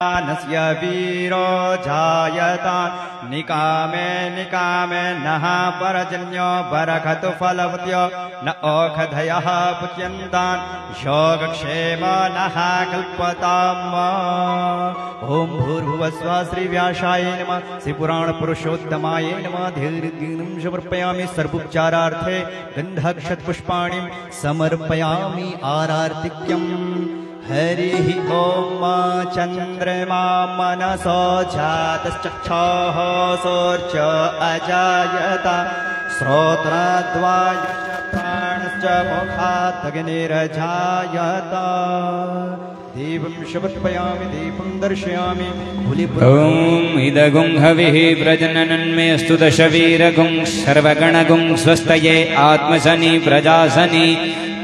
नस्य वीरो जायता निकामे निकामे नः परजन्यो बरखतु फलवत्यो न ओषधयः पुच्यन्तान् योगक्षेम नः कल्पताम्। ओम भूर्भुवस्व श्री व्यासाय नमः श्री पुराण पुरुषोत्तमाय नमः। धीर्घं समर्पयामि सर्वोपचारार्थे गन्धक्षत पुष्पाणि समर्पयामि आरार्तिक्यम्। हरिः ओम चन्द्रमा मनसो जातश्चक्षुः सोऽर्च अजायत श्रोत्रद्वायुश्च मुखात् अग्निरजायत। दीपं समर्पयामि दीपं दर्शयामि। ॐ इदगुं हविः प्रजननन्मेऽस्तु दशवीरगुं सर्वगणगुं स्वस्तये आत्मसनि प्रजासनि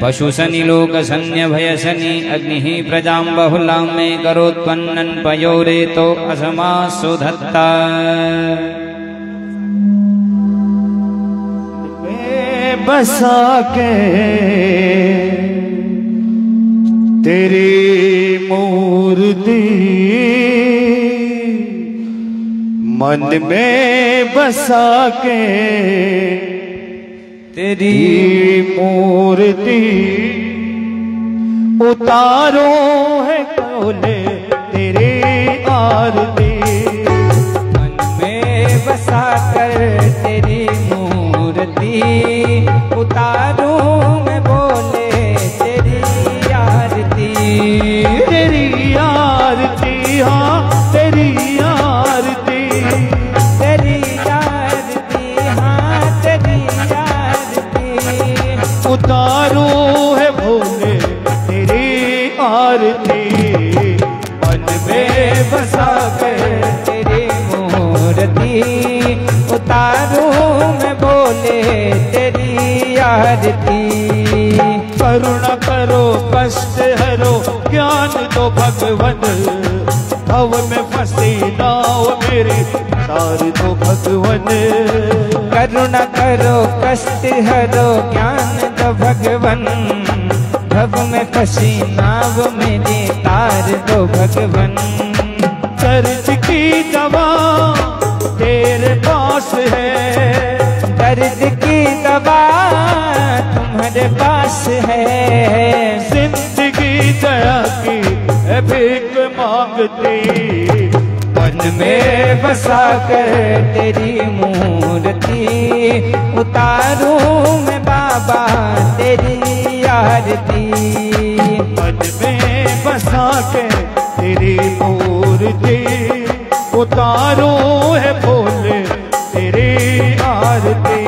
पशुसनि लोकसन्यभयसनि अग्निः प्रजां बहुलां मे करोत्पन्नन् पयोरेतो असमासु धत्ता। बसा के तेरी मूर्ति मन में बसा के तेरी मूर्ति उतारो है कौले तेरी आरती। मन में बसा कर तेरी मूर्ति उतारूं मैं बोले तेरी आरती। तेरी आरती हाँ तेरी आरती तेरी आरती हाँ तेरी आरती। उतारो है भोले तेरी आरती। मन में बसा कर तेरी मूर्ति उतारूं मैं बोले तेरी आरती। करुणा करो कष्ट हरो ज्ञान दो भगवन। भव में फंसी नाव मेरी तार दो भगवन। करुणा करो कष्ट हरो ज्ञान दो भगवन। भव में फंसी नाव मेरी तार दो भगवन। दर्द की दवा तेरे पास है। दर्द की दवा तुम्हारे पास है। जिंदगी दया की है भीख मांगती। मन में बसा कर तेरी मूर्ति उतारूं मैं बाबा तेरी आरती। मन में बसा के तेरी मूर्ति उतारो है भोले तेरी आरती।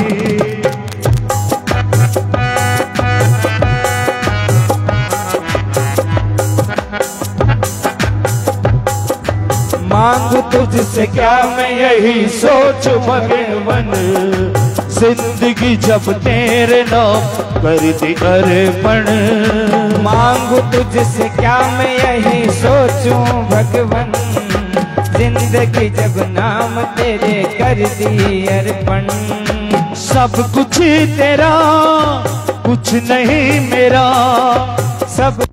मांगू तुझसे क्या मैं यही सोच भगवन। जिंदगी जब तेरे नाम कर दी अर्पण। मांगू तुझसे क्या मैं यही सोचूं भगवन। जिंदगी जब नाम तेरे कर दी अर्पण। सब कुछ तेरा कुछ नहीं मेरा। सब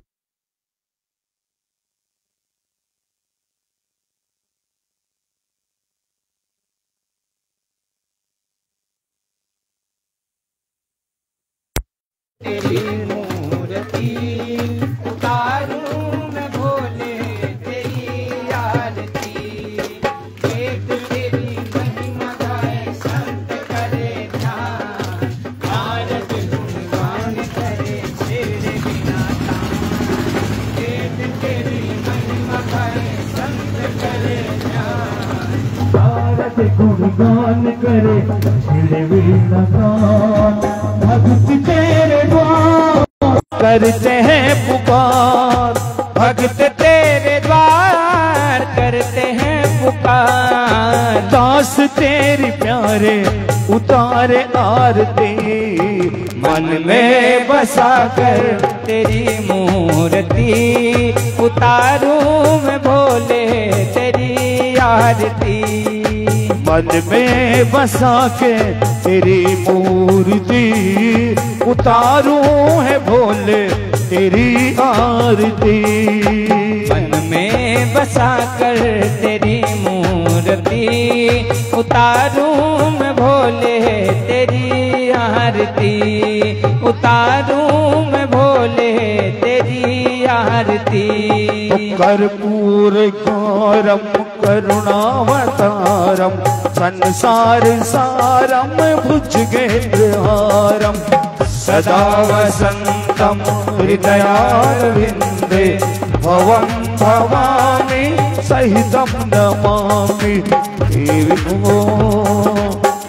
तेरी मूर्ति उतारूं मैं भोले तेरी आरती। एक तेरी महिमा गाए संत करे ध्यान। भारत गुणगान करे तेरे बिना तान। एक तेरी महिमा गाए संत करे ध्यान। भारत गुणगान करे तेरे बिना तान। भक्त तेरे द्वार करते हैं पुकार। भक्त तेरे द्वार करते हैं पुकार। दास तेरी प्यारे उतारे आरती। मन में बसा कर तेरी मूर्ति उतारूं मैं भोले तेरी आरती। मन में बसा के तेरी मूर्ति उतारूं है भोले तेरी आरती। मन में में बसा कर तेरी मूर्ति, उतारूं मैं भोले तेरी आरती, उतारूं मैं भोले तेरी आरती। कर्पूर गौरम करुणावतारम संसार सारम भुजगेन्द्रहारम, सदा वसंतम हृदयारविंदे भवं भवानी सहितं नमामि।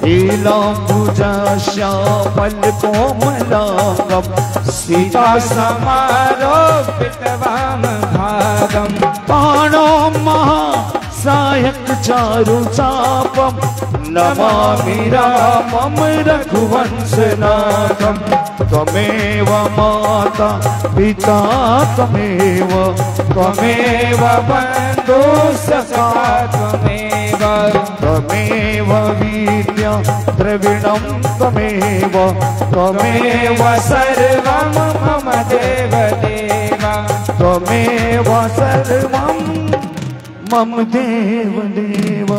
लीलाम्बुजाश्यामल कोमलांगम सीता समारोपित वाम भागम, बाणो महासायक चारु चापम, नमामि रामं रघुवंशनाथम। त्वमेव माता पिता त्वमेव, त्वमेव बन्धु सखा त्वमेव, त्वमेव विद्या द्रविणं त्वमेव, त्वमेव सर्वं मम देव देव, त्वमेव सर्वं मम देव देव।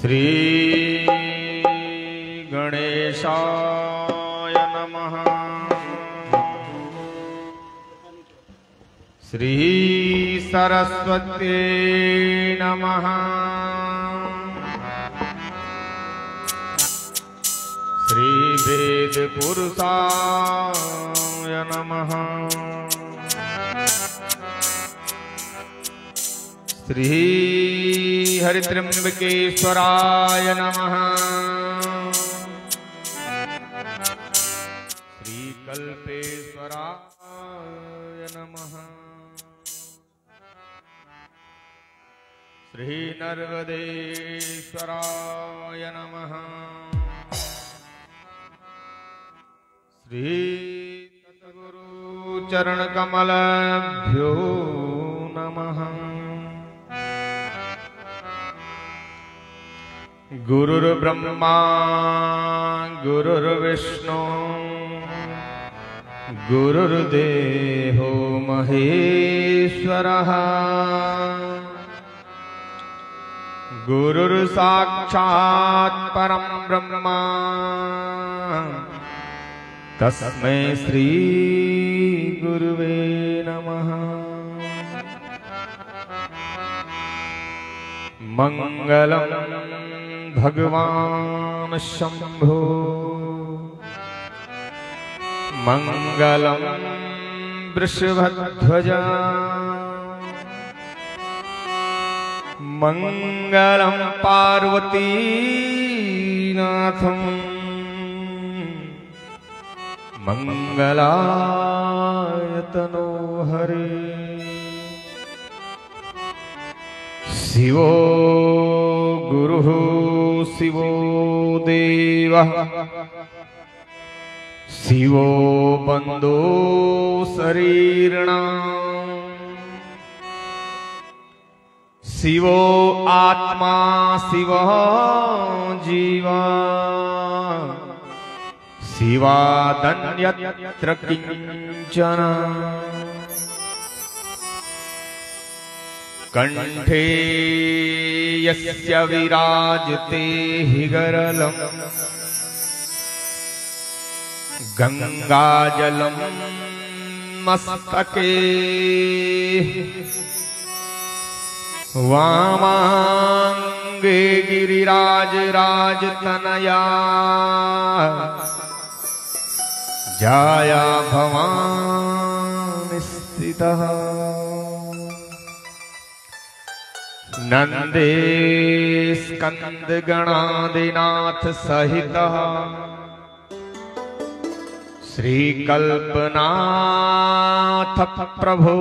श्री गणेशाय नमः। श्री सरस्वती नमः। श्री वेद पुरुषाय नमः। श्री हरित्र्यंबकेश्वराय नमः। श्री कल्पेश्वराय नमः। श्री नर्मदेश्वराय नमः। श्री सद्गुरु चरण कमलभ्यो नमः। गुरुर्ब्रह्मा गुरुर्विष्णु गुरुर्देहो महेश्वरः। गुरुर्साक्षात् परं ब्रह्मा तस्मै श्री गुरुवे नमः। मंगलम भगवान शंभो, मंगलम वृषभध्वजा, मंगलम पार्वतीनाथं, मंगलायतनो हरे। शिवो गुरुः शिवो देवः, शिवो बन्धो शरीरिणाम्, शिवो आत्मा शिवः जीवा, शिवादन्यत्र किञ्चन। कंठे यस्य विराजते हिगरलं, गंगाजलं मस्तके वामांगे गिरिराज राजतनया जाया भवान् स्थितः नंदे स्कंद गणादिनाथ सहितः श्री कल्पनाथ प्रभो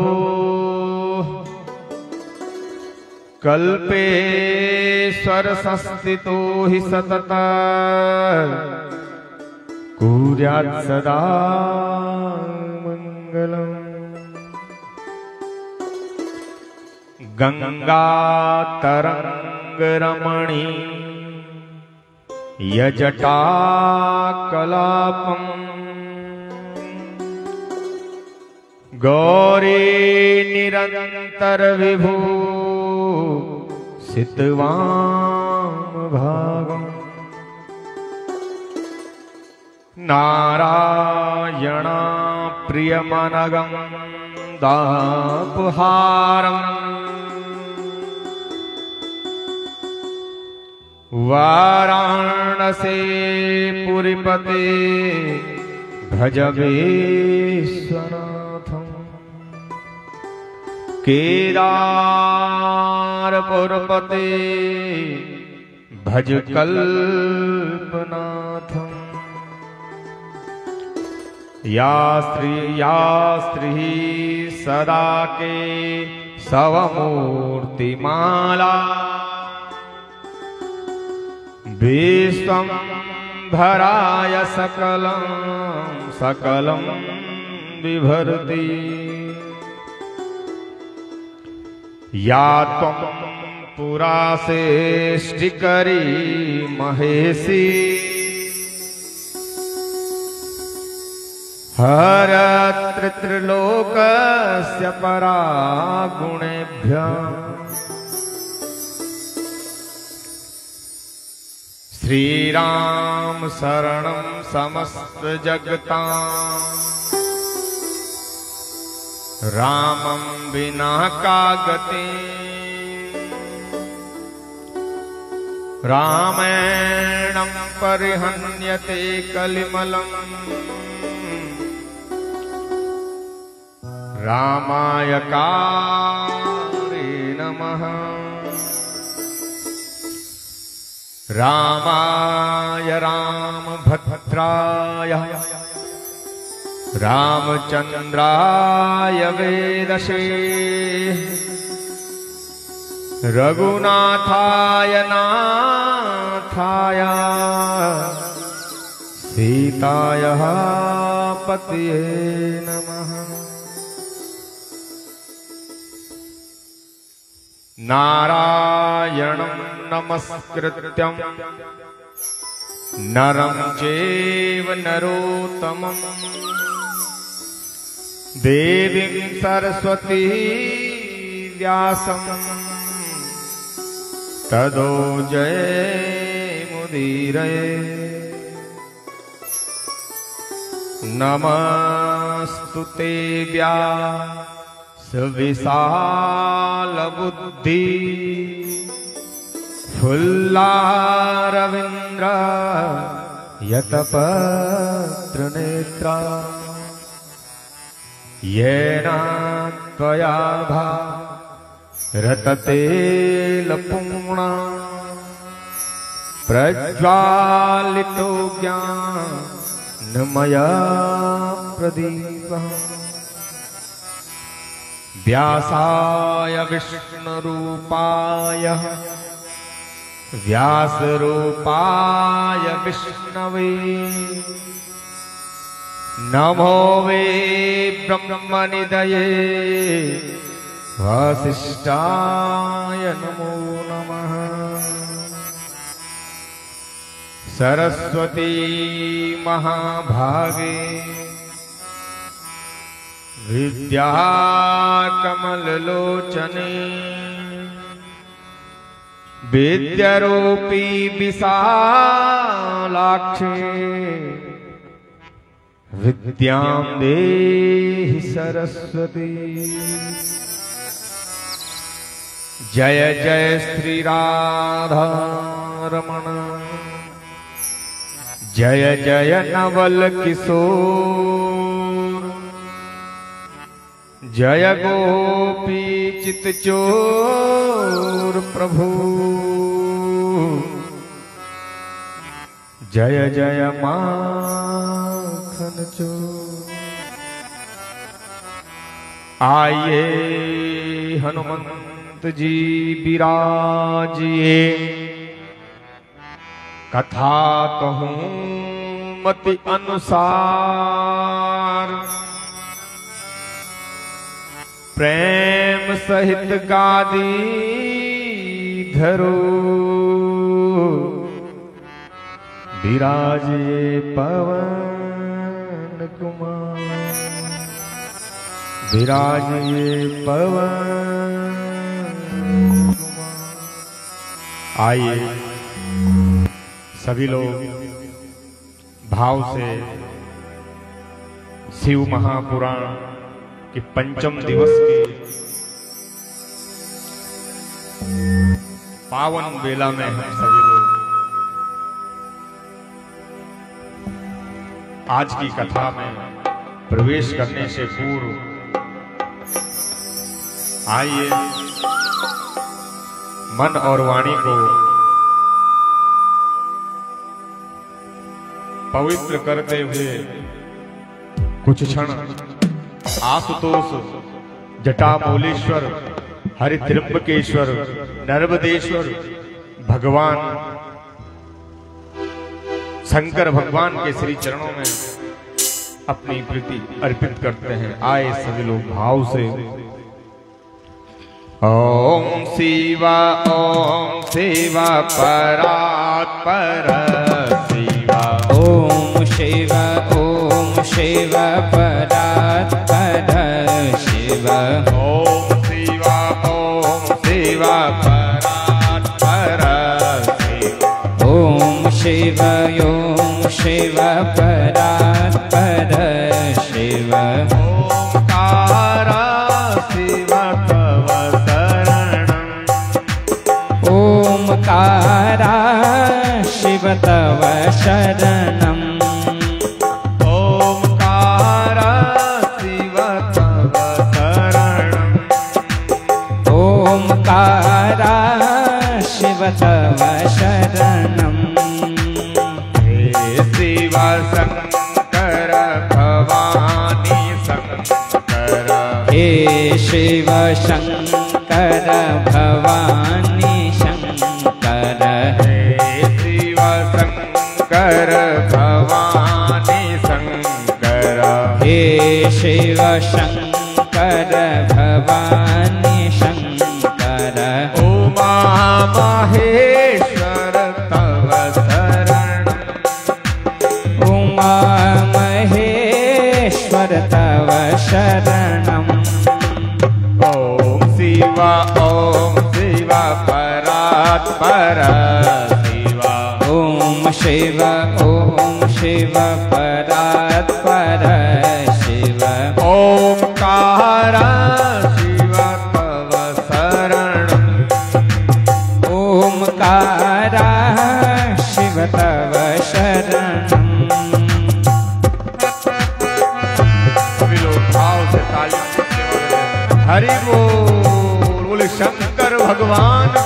कल्पेश्वर संस्थितो हि सतत कुर्यात् सदा मंगलम्। गंगा तरंग रमणी यजटा कलापम् गौरी निरंतर विभू सितवाम भागम् नारायणा प्रियमनगं दापहारम् वाराणसी पुरीपते भज विश्वनाथम् केदारपुरपते भज कल्पनाथम् या स्त्री सदा के सवमूर्तिमाला विश्वंभराय सकलं सकलं बिभर्ति या त्वं पुरा सृष्टिकरी महेशी हरत्रिलोकस्य परा गुणेभ्यः श्रीराम शरणं समस्त जगतां रामं विना का गति रामेणं परिहन्यते कलिमलम् रामाय कारे नमः रामाय रामभद्राय रामचंद्राय वेदसे रघुनाथाय नाथाय सीताय पतये नमः। नारायणं नमस्कृत्यं नरं चैव नरोत्तमं देवीं सरस्वती व्यासं ततो जयमुदीरये। नमस्तुते विशाल बुद्धि फुल्लारविंद्र यतपत्र नेत्रा येन त्वया रतते लपूर्णा प्रज्वालितो ज्ञानमया प्रदीपः व्यासाय विष्णुरूपाय व्यासरूपाय विष्णवे नमो वे ब्रह्मनिधये वसिष्ठाय नमो नमः। सरस्वती महाभागे विद्या कमललोचने विद्यारूपी विशालाक्षे विद्यां देहि सरस्वती। जय जय श्री राधा रमण, जय जय नवल किशोर, जय गोपी चित चोर प्रभु, जय जय माखन चोर। आइए हनुमंत जी विराजिए, कथा कहूं मति अनुसार, प्रेम सहित गादी धरो, विराजे पवन कुमार, विराजे पवन कुमार। आइए सभी लोग भाव से शिव महापुराण के पंचम दिवस के पावन बेला में हम सभी लोग आज की कथा में प्रवेश करने से पूर्व आइए मन और वाणी को पवित्र करते हुए कुछ क्षण आशुतोष जटामूलेश्वर, हरित्रिंबकेश्वर, नर्मदेश्वर भगवान शंकर भगवान के श्री चरणों में अपनी प्रीति अर्पित करते हैं। आए सभी लोग भाव से। ओम शिवा परात्पर शिवा, ओम शिवा परात्पर शिवा, ओम शिवा परात्पर शिवा, ओम शिवा परात्पर शिवा, ओंकार शिव तव शरणं, ओंकार शिव तव शरणं, ओंकार शिव तव शरणं, ओंकार शिव तव शरणं। शिव शंकर भवानी शंकर, हे शिव शंकर भवानी शंकर, हे शिव शंकर भवानी शंकर, हे शिव शंकर भवानी शंकर, उमा महेश्वर तव शरणं, उमा महेश्वर तव शरणं। ओम शिवा परात्पर शिवा, ओम शिव परात्पर शिव, ओंकार शिव तव शरणं, ओंकार शिव तव शरणं। सभी लोग भाव से तालियों से सेवा करें। हरि बोल, बोले शंकर भगवान की।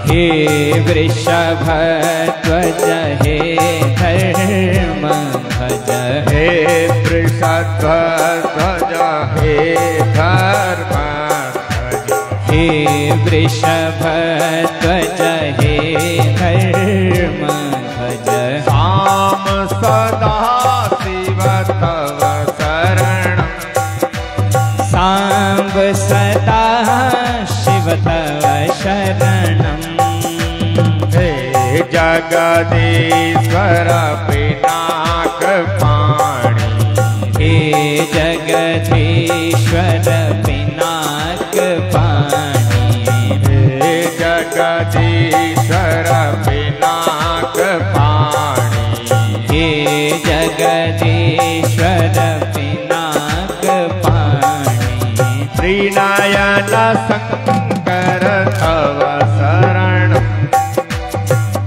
हे वृषभध्वज हे धर्मध्वज, हे वृषभध्वज हे धर्मध्वज, हे हे वृषभध्वज हे धर्म ध्वज साम सदा शिव तव शरणं सांब सदा शिव तव शरणं हे जगदीश्वर पिनाकपाणि हे जगदीश्वर पिनाकपाणि हे जगदीश्वर पिनाकपाणि हे जगदीश्वर पिनाकपाणि त्रिनयन शंकर तव शरणं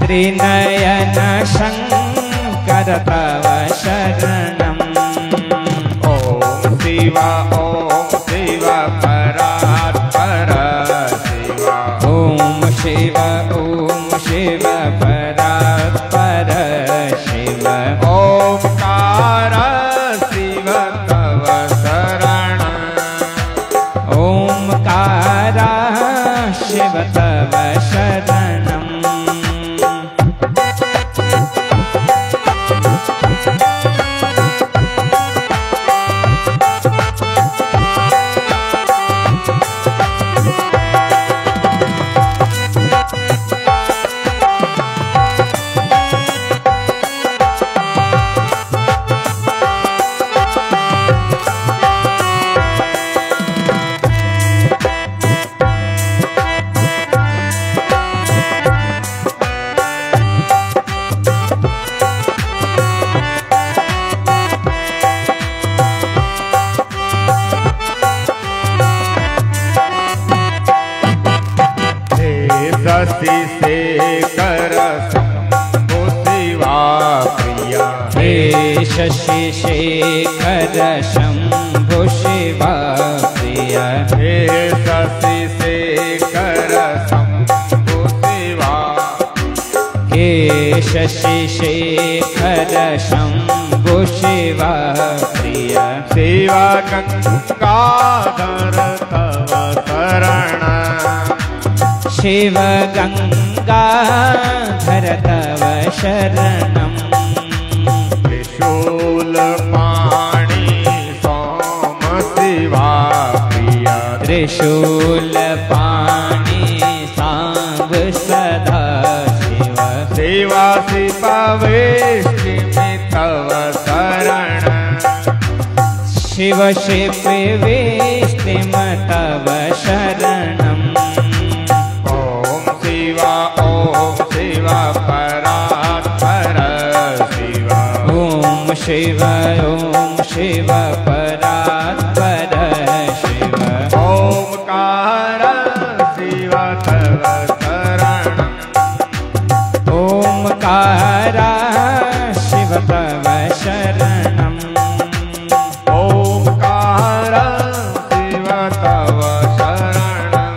त्रिनयन शंकर तव शरणं ॐ शिव परात्पर शिव ॐ शिव परात्पर शिव ओंकार शिव तव शरणं ओंकार शिव तव शरणं शशि शेखर शंभु शिवा प्रिया हे शशि शेखर शंभु शिवा प्रिया हे शशि शेखर शंभु शिवा हे शशि शेखर शंभु शिवा प्रिया शिवा गंगाधर तव शरण शिव गंगाधर तव शरणं त्रिशूल पाणि सोम शिवा प्रिया त्रिशूल पाणि सांब सदा शिव शिवा शिपवेष्टिमि तव शरण शिव शिपवेष्टिम तव शरणं ॐ शिवा परात्पर शिवा ॐ शिव परात्पर शिव ओंकार शिव तव शरणं ओंकार शिव तव शरणं ओंकार शिव तव शरणं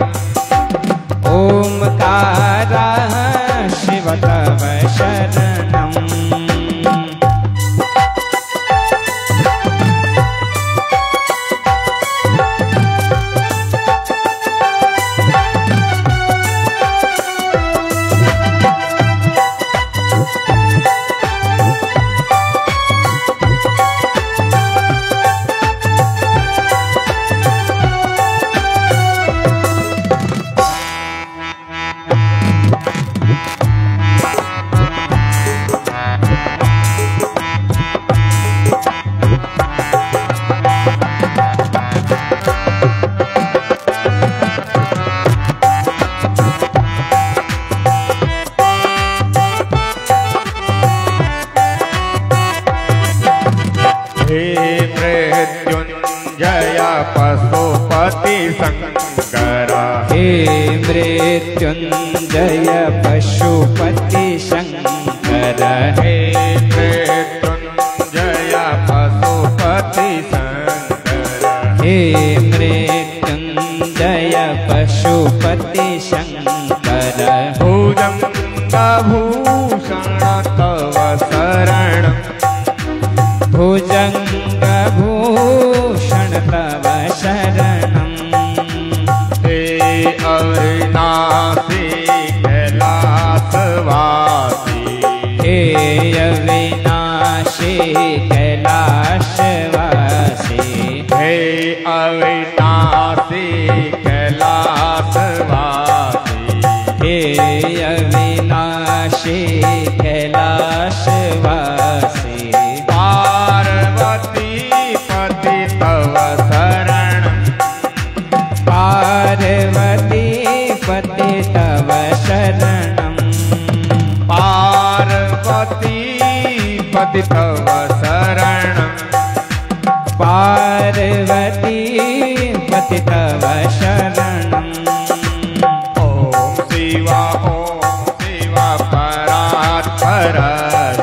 ओंकार शिव तव शरणं हे मृत्युंजय पशुपति शंकर हे मृत्युंजय पशुपति शंकर हे मृत्युंजय पशुपति शंकर हे मृत्युंजय पशुपति शंकर भुजंगभूषण तव शरणं भुजंगभूषण तव शरणं हे अविनाशी कैलासवासी, हे अविनाशी कैलासवासी, हे अविनाशी कैलासवासी, हे अविनाशी कैलासवासी, पार्वती पति तव शरणं, पार्वती पति तव शरणं, पार्वती पति तव शरणं, पार्वती पति तव शरणं। ओम शिवा परात्पर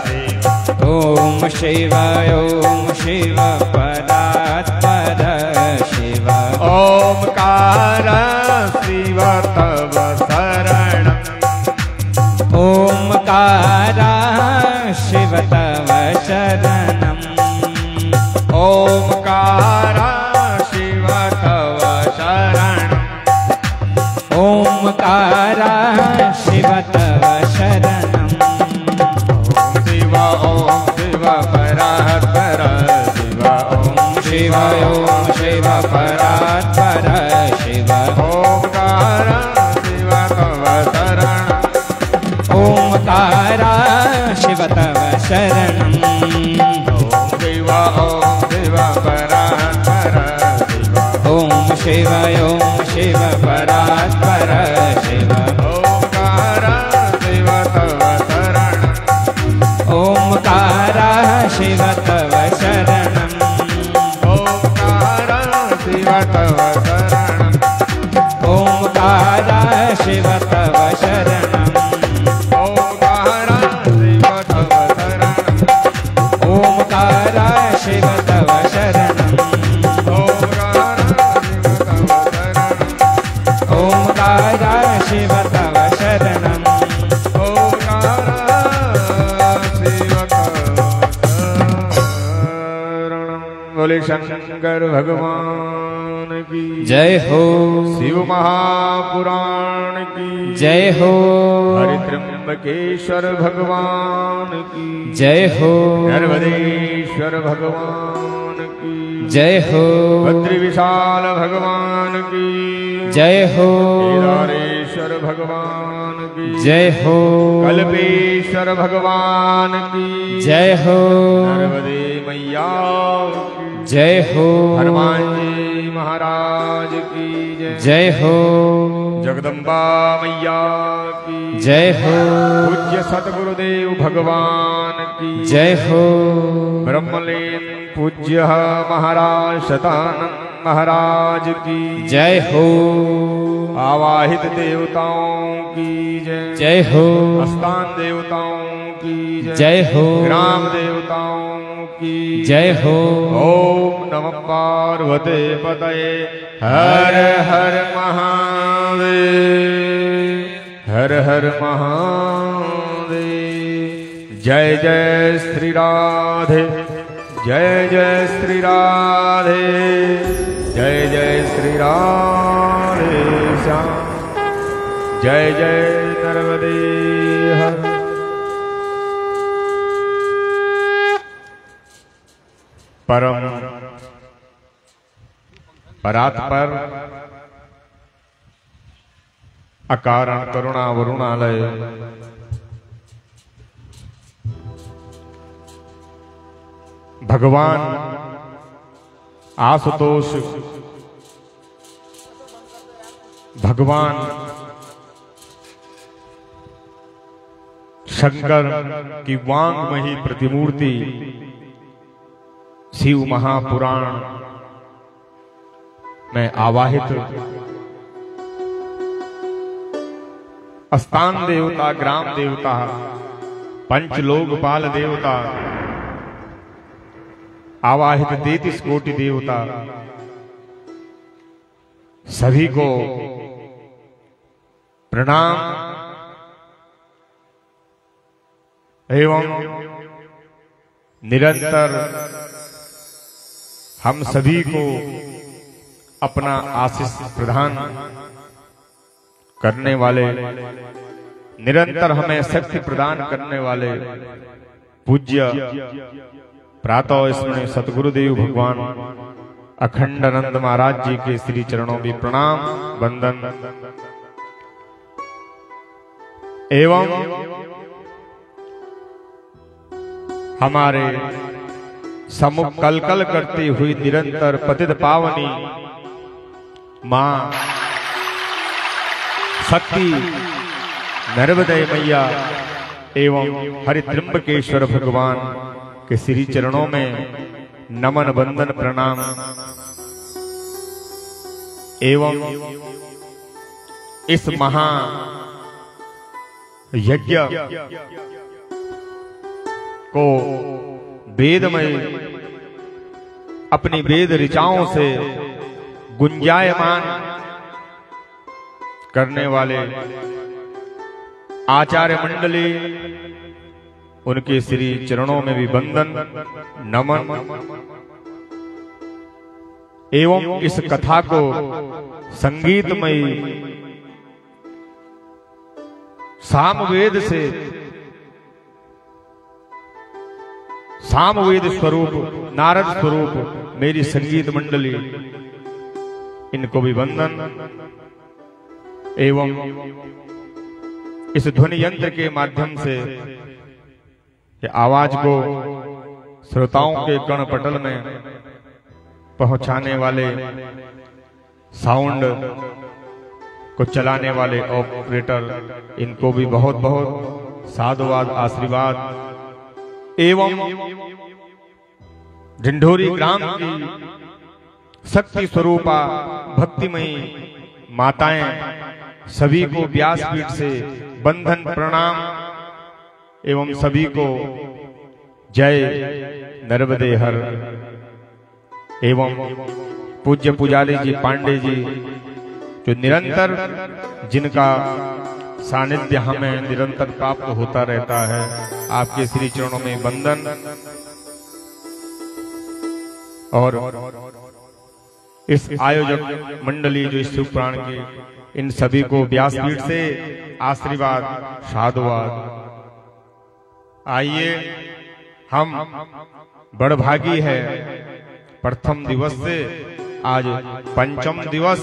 शिवा, ओम शिवाय ओम शिव परात्पर शिव, ओमकार शिव तव शरणं, ओमकार शिव तव शरणं, ओमकार शिव तव शरणं, ओमकार शिव तव शरणं। ओम शिव परात्पर शिवा, ओम शिवाय ओम शिव परात्पर शिव, ओमकार शिव तव शरणं, ओमकार शिव तव शरणं। ओम शिव परात्पर शिवा, ओम शिवाय ओम शिव परात्पर शिव, ओमकार शिव तव शरणं, ओमकार शिव तव शरणं, ओमकार शिव तव शरणं, ओमकार शिव तव शरणं, ओमकार शिव तव शरणं, ओमकार शिव तव शरणं, ओमकार शिव तव शरणं, ओमकार शिव तव शरणं। बोले शंकर भगवान की जय हो, शिव महापुराण की जय हो, हरित्रंबकेश्वर भगवान की जय हो, नर्मदेश्वर भगवान की जय हो, बद्री विशाल भगवान की जय हो, केदारेश्वर भगवान की जय हो, कल्पेश्वर भगवान की जय हो, नर्मदे मैया की जय हो, हनुमान जी महाराज की जय, जय हो, जगदम्बा मैया की जय हो, पूज्य सतगुरुदेव भगवान की जय हो, ब्रह्मलीन पूज्य महाराज शतानंद महाराज की जय हो, आवाहित देवताओं की जय, जय हो, स्थान देवताओं की जय, जय हो, ग्राम देवताओं की जय हो, ओम नमः पार्वते पतये हर हर महादेव, हर हर महादेव। जय जय श्री राधे, जय जय श्री राधे, जय जय श्री राधे श्याम, जय जय नर्मदे हर। परम परात्पर अकारण करुणा वरुणालय भगवान आशुतोष, भगवान शंकर की वांगमयी प्रतिमूर्ति शिव महापुराण में आवाहित स्थान देवता, ग्राम देवता, पंचलोकपाल देवता, आवाहित 33 कोटि देवता सभी को प्रणाम एवं निरंतर हम सभी को अपना आशीष प्रदान करने वाले, निरंतर हमें शक्ति प्रदान करने वाले पूज्य प्रातः स्मरणीय सतगुरुदेव भगवान अखंडानंद महाराज जी के श्री चरणों में प्रणाम वंदन एवं हमारे सम्मुख कलकल करती हुई निरंतर पतित पावनी मां शक्ति नर्मदे मैया एवं हरित्रिंबकेश्वर भगवान के श्री चरणों में नमन वंदन प्रणाम एवं इस महा यज्ञ को वेदमय अपनी वेद ऋचाओं से गुंजायमान करने वाले आचार्य मंडली, उनके श्री चरणों में भी वंदन नमन एवं इस कथा को संगीतमयी सामवेद से सामवेद स्वरूप नारद स्वरूप मेरी संगीत मंडली, इनको भी वंदन एवं इस ध्वनि यंत्र के माध्यम से आवाज को श्रोताओं के कर्णपटल में पहुंचाने वाले, साउंड को चलाने वाले ऑपरेटर, इनको भी बहुत बहुत साधुवाद आशीर्वाद एवं ढिंढोरी ग्राम की शक्ति स्वरूपा भक्तिमयी माताएं सभी को व्यासपीठ से बंधन प्रणाम एवं सभी को जय नर्मदे हर एवं पूज्य पुजारी जी पांडे जी, जो निरंतर जिनका सानिध्य हमें निरंतर प्राप्त होता रहता है, आपके श्री चरणों में वंदन और इस आयोजक मंडली जो इस शिवपुराण के, इन सभी को व्यासपीठ से आशीर्वाद साधुवाद। आइए, हम बड़भागी है प्रथम दिवस से आज पंचम दिवस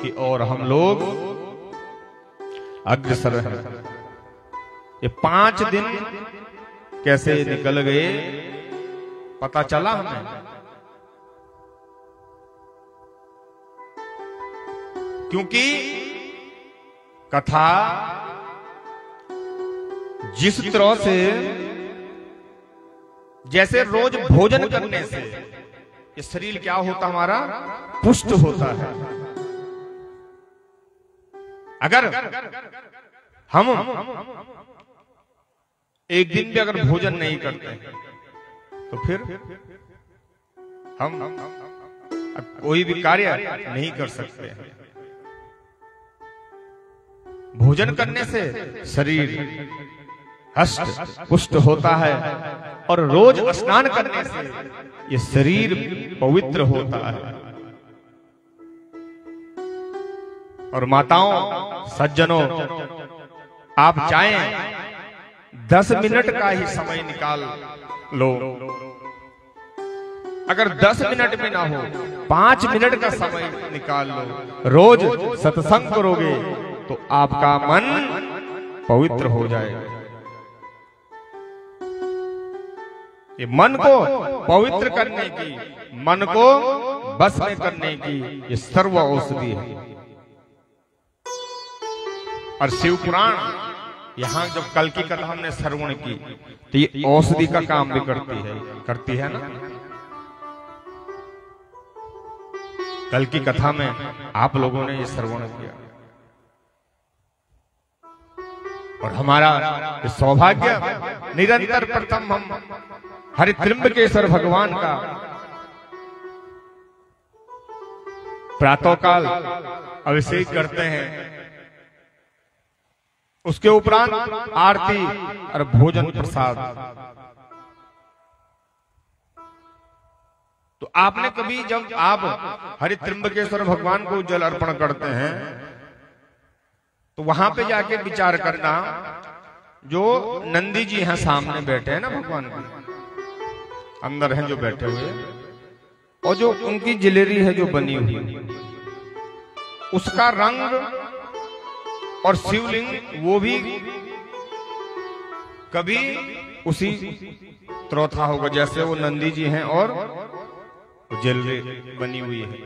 की ओर हम लोग अग्रसर हैं। ये 5 दिन कैसे निकल गए पता चला हमें? क्योंकि कथा जिस तरह से, जैसे रोज भोजन करने से ये शरीर क्या होता हमारा, पुष्ट होता है। अगर हम एक दिन भी अगर भोजन नहीं करते तो फिर हम कोई भी कार्य नहीं कर सकते। भोजन करने से शरीर हष्ट पुष्ट होता है और रोज स्नान करने से ये शरीर पवित्र होता है। और माताओं सज्जनों, आप चाहें 10 मिनट का ही समय निकाल लो, अगर 10 मिनट में ना हो 5 मिनट का समय निकाल लो, रोज सत्संग करोगे तो आपका मन पवित्र हो जाएगा। ये मन को पवित्र करने की, मन को बस में करने की ये सर्व औषधि है। और शिव पुराण यहां जब कल की कथा हमने श्रवण की तो ये औषधि का काम भी करती है ना। कल की कथा में आप लोगों ने ये श्रवण किया और हमारा सौभाग्य निरंतर प्रथम हम हरित्रिंबकेश्वर भगवान का प्रातःकाल अभिषेक करते हैं, उसके उपरांत आरती और भोजन प्रसाद। तो आपने कभी जब आप हरित्रिंबकेश्वर भगवान को जल अर्पण करते हैं तो वहां पे जाके विचार करना, जो नंदी जी हैं सामने बैठे हैं ना भगवान के, अंदर हैं जो बैठे हुए, और जो उनकी ज्वेलरी है जो बनी हुई, उसका रंग और शिवलिंग वो भी कभी उसी त्रोथा होगा जैसे वो नंदी जी हैं, और ज्वेलरी बनी हुई है,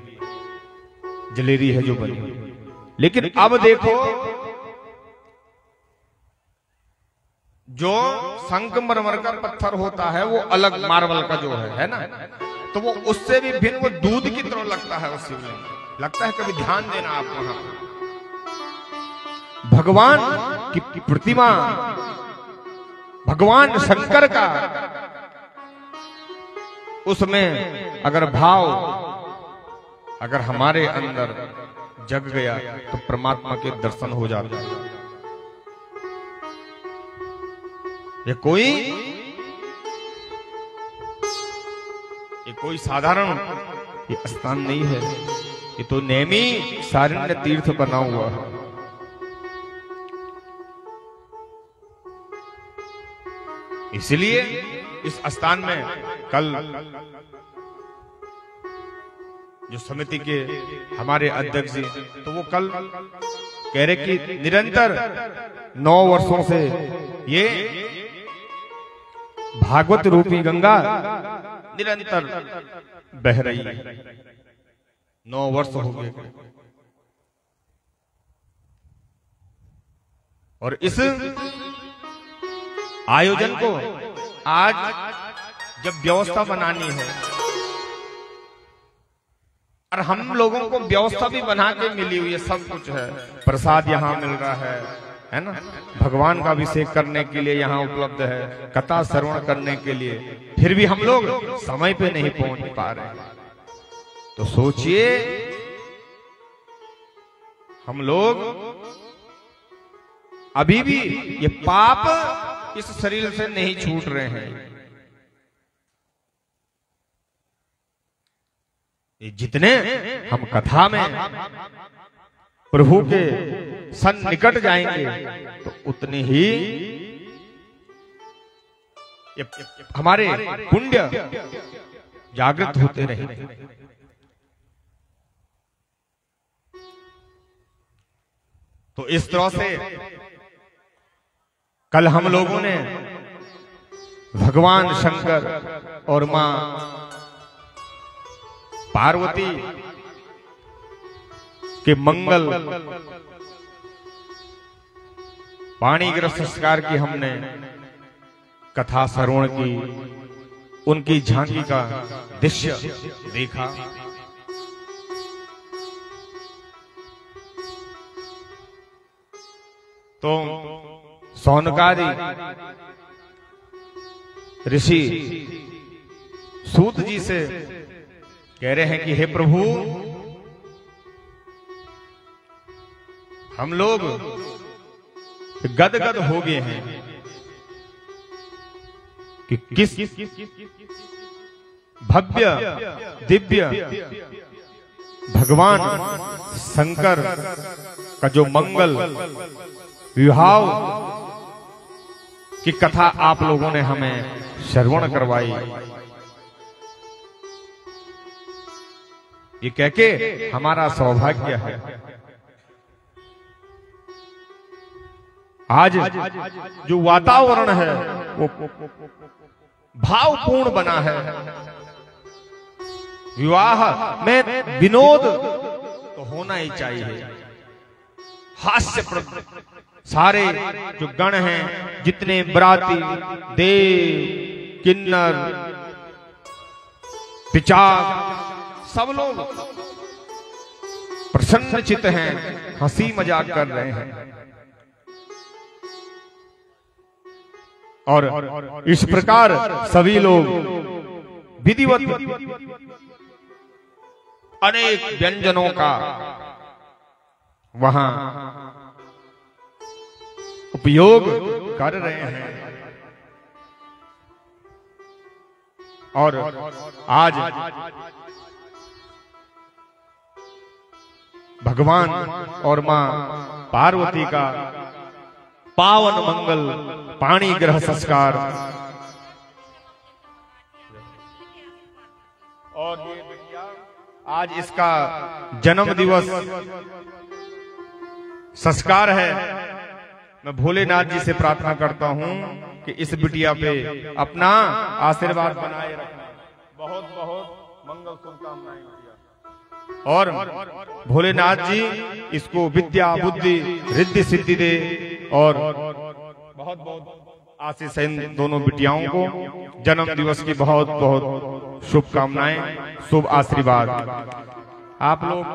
ज्वेलरी है जो बनी हुई। लेकिन अब देखो, जो संगमरमर का पत्थर होता है वो अलग मार्बल का जो है ना, तो वो उससे भी भिन्न, वो दूध की तरह लगता है वो शिवलिंग, लगता है। कभी ध्यान देना आप वहां भगवान की प्रतिमा, भगवान शंकर का, उसमें अगर भाव अगर हमारे अंदर जग गया तो परमात्मा के दर्शन हो जाते हैं। ये कोई साधारण ये स्थान नहीं है, ये तो नेमी सारण्य तीर्थ बना हुआ है। इसलिए इस स्थान में कल जो समिति के हमारे अध्यक्ष जी, तो वो कल कह रहे कि निरंतर 9 वर्षों से ये भागवत रूपी गंगा निरंतर बह रही है। 9 वर्ष हो गए, और इस आयोजन को आज जब व्यवस्था बनानी है, और हम लोगों को व्यवस्था भी बना के मिली हुई है, सब कुछ है, प्रसाद यहाँ मिल रहा है ना, भगवान का अभिषेक करने के लिए यहाँ उपलब्ध है, कथा श्रवण करने के लिए, फिर भी हम लोग समय पे नहीं पहुंच पा रहे। तो सोचिए, हम लोग अभी भी ये पाप इस शरीर से नहीं छूट रहे हैं। जितने हम कथा में प्रभु के सन्निकट जाएंगे, तो उतने ही हमारे पुण्य जागृत होते रहेंगे। तो इस तरह से कल हम लोगों ने भगवान शंकर और मां पार्वती के मंगल पाणिग्रह संस्कार की हमने कथा श्रवण की, उनकी झांकी का दृश्य देखा। तो सौनकादि ऋषि सूत जी से कह रहे हैं कि हे प्रभु, हम लोग गदगद हो गए हैं कि किस भव्य दिव्य भगवान शंकर का जो मंगल विवाह की कथा आप लोगों ने हमें श्रवण करवाई, ये कह के हमारा सौभाग्य है। आज जो वातावरण है वो भावपूर्ण बना है। विवाह में विनोद तो होना ही चाहिए, हास्यप्रद। सारे जो गण हैं, जितने बराती, देव, किन्नर, पिचाक, सब लोग प्रसन्नचित्त हैं, हंसी मजाक कर रहे हैं। और इस प्रकार सभी लोग विधिवत अनेक व्यंजनों का वहां उपयोग कर रहे हैं। और आज भगवान और मां पार्वती का पावन मंगल पाणी ग्रह संस्कार। और ये बिटिया आज इसका जन्म दिवस संस्कार है। मैं भोलेनाथ जी से प्रार्थना करता हूं कि इस बिटिया पे अपना आशीर्वाद बनाए रखना। बहुत बहुत मंगल शुभकामनाएं बिटिया। और भोलेनाथ जी इसको विद्या बुद्धि रिद्धि सिद्धि दे और बहुत बहुत आशीष है इन दोनों बिटियाओं को। जन्म दिवस की बहुत बहुत शुभकामनाएं, शुभ आशीर्वाद। आप लोग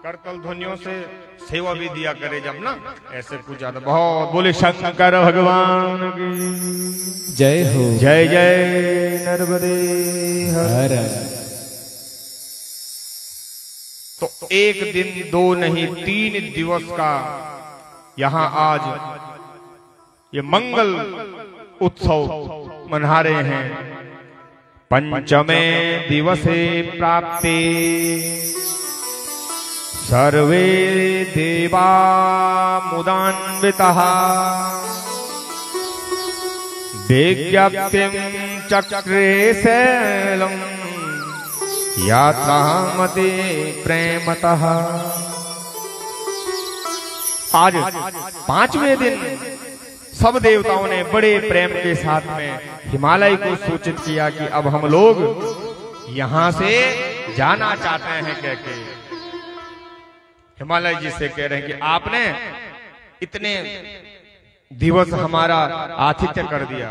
करतल ध्वनियों से सेवा भी दिया करे जब ना, ऐसे कुछ ज्यादा। बहुत बोले शंकर भगवान की जय हो। जय जय नर्मदे हर। तो एक दिन दो नहीं 3 दिवस का यहाँ आज ये मंगल उत्सव मना रहे हैं। पंचमे दिवसे प्राप्ते सर्वे देवा मुदान्विताः विज्ञप्तिं चक्रे शैलं यात्रामते प्रेमतः। आज 5वें दिन सब देवताओं ने बड़े प्रेम के साथ में हिमालय को सूचित किया कि अब हम लोग यहां से जाना चाहते हैं। कह के हिमालय जी से कह रहे हैं कि आपने इतने दिवस हमारा आतिथ्य कर दिया।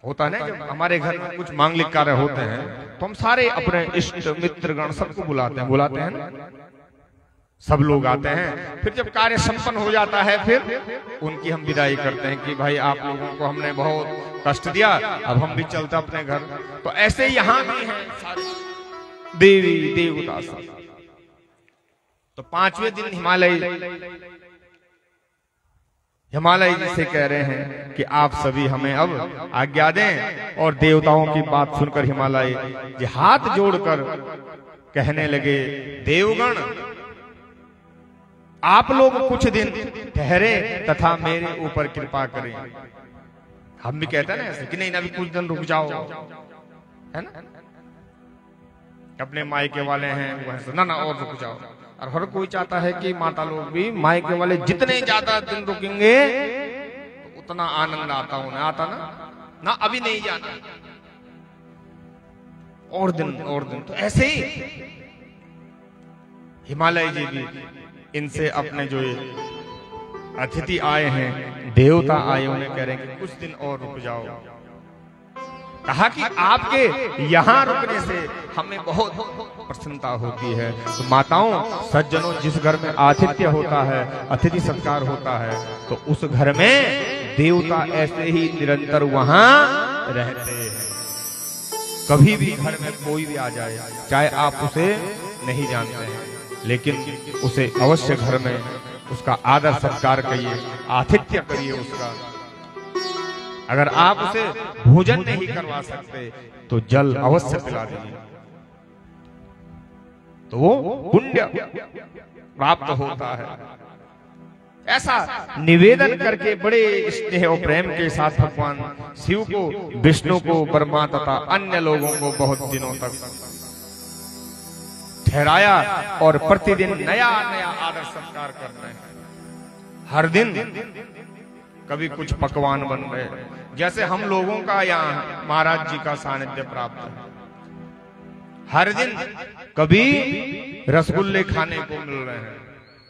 होता है ना हमारे घर में कुछ मांगलिक कार्य होते हैं तो हम सारे अपने इष्ट मित्र गण सबको बुलाते हैं ना? सब लोग आते हैं। फिर जब कार्य संपन्न हो जाता है फिर उनकी हम विदाई करते हैं कि भाई आप लोगों को हमने बहुत कष्ट दिया, अब हम भी चलते अपने घर। तो ऐसे यहाँ भी हैं सारे देवी देवता सब। तो 5वें दिन हिमालय जी से कह रहे हैं कि आप सभी हमें अब आज्ञा दें। और देवताओं की बात सुनकर हिमालय जी हाथ जोड़कर कहने लगे, देवगण आप लोग कुछ दिन ठहरे तथा मेरे ऊपर कृपा करें। हम भी कहते हैं ना ऐसे कि नहीं अभी कुछ दिन रुक जाओ, है ना? अपने मायके वाले हैं ना और रुक जाओ। और हर कोई चाहता है कि माता लोग भी मायके वाले जितने ज्यादा दिन रुकेंगे तो उतना आनंद आता आता ना अभी नहीं जाना और दिन। तो ऐसे ही हिमालय जी भी इनसे अपने जो अतिथि आए हैं, देवता आए, उन्हें कह रहे हैं कि कुछ दिन और रुक जाओ। कहा कि आपके यहाँ रुकने से हमें बहुत प्रसन्नता होती है। तो माताओं सज्जनों, जिस घर में आतिथ्य होता है, अतिथि सत्कार होता है, तो उस घर में देवता ऐसे ही निरंतर वहां रहते हैं। कभी भी घर में कोई भी आ जाए, चाहे आप उसे नहीं जानते हैं, लेकिन उसे अवश्य घर में उसका आदर सत्कार करिए, आतिथ्य करिए उसका। अगर आप उसे भोजन नहीं करवा सकते तो जल अवश्य पिला दीजिए, तो वो पुण्य प्राप्त होता है। ऐसा निवेदन करके बड़े स्नेह और प्रेम के साथ भगवान शिव को, विष्णु को, ब्रह्मा तथा अन्य लोगों को बहुत दिनों तक ठहराया और प्रतिदिन नया नया आदर सत्कार करते हैं। हर दिन कभी कुछ पकवान बन रहे, जैसे हम लोगों का यहाँ महाराज जी का सानिध्य प्राप्त है। हर दिन कभी रसगुल्ले खाने को मिल रहे हैं,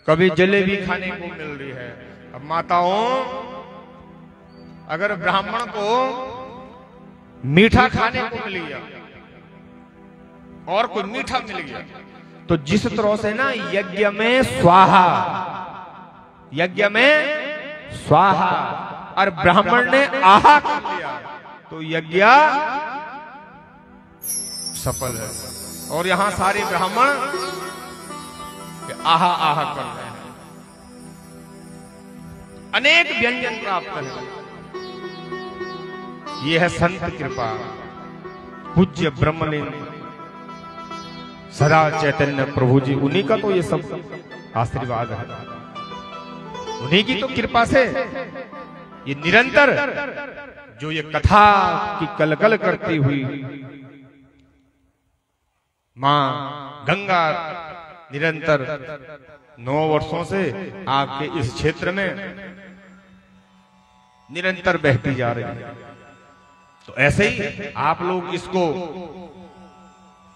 कभी जलेबी खाने को मिल रही है। अब माताओं, अगर ब्राह्मण को मीठा खाने को मिल गया और कोई मीठा मिल गया, तो जिस तरह से ना यज्ञ में स्वाहा और ब्राह्मण ने आहा कर लिया तो यज्ञ सफल है। और यहां सारे ब्राह्मण आहा आहा कर रहे हैं, अनेक व्यंजन प्राप्त है। यह है संत कृपा। पूज्य ब्रह्मलीन सदा चैतन्य प्रभु जी, उन्हीं का तो ये सब आशीर्वाद है, उन्हीं की तो कृपा से ये निरंतर जो ये कथा की कलकल करती हुई मां गंगा निरंतर 9 वर्षों से आपके इस क्षेत्र में निरंतर बहती जा रही है। तो ऐसे ही आप लोग इसको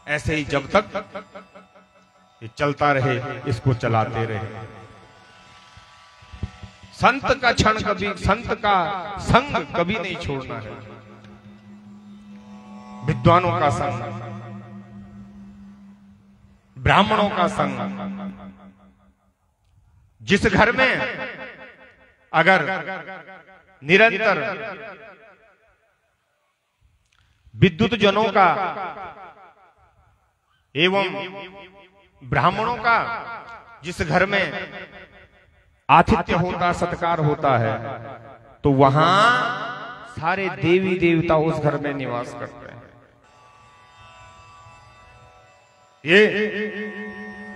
ऐसे ही जब तक ये चलता रहे, इसको चलाते रहे। संत का क्षण कभी, संत का संग कभी नहीं छोड़ना है, विद्वानों का संग, ब्राह्मणों का संग। जिस घर में अगर निरंतर विद्युत जनों का एवं ब्राह्मणों का जिस घर में आतिथ्य होता, सत्कार होता है, तो वहां सारे देवी देवता उस घर में निवास करते हैं।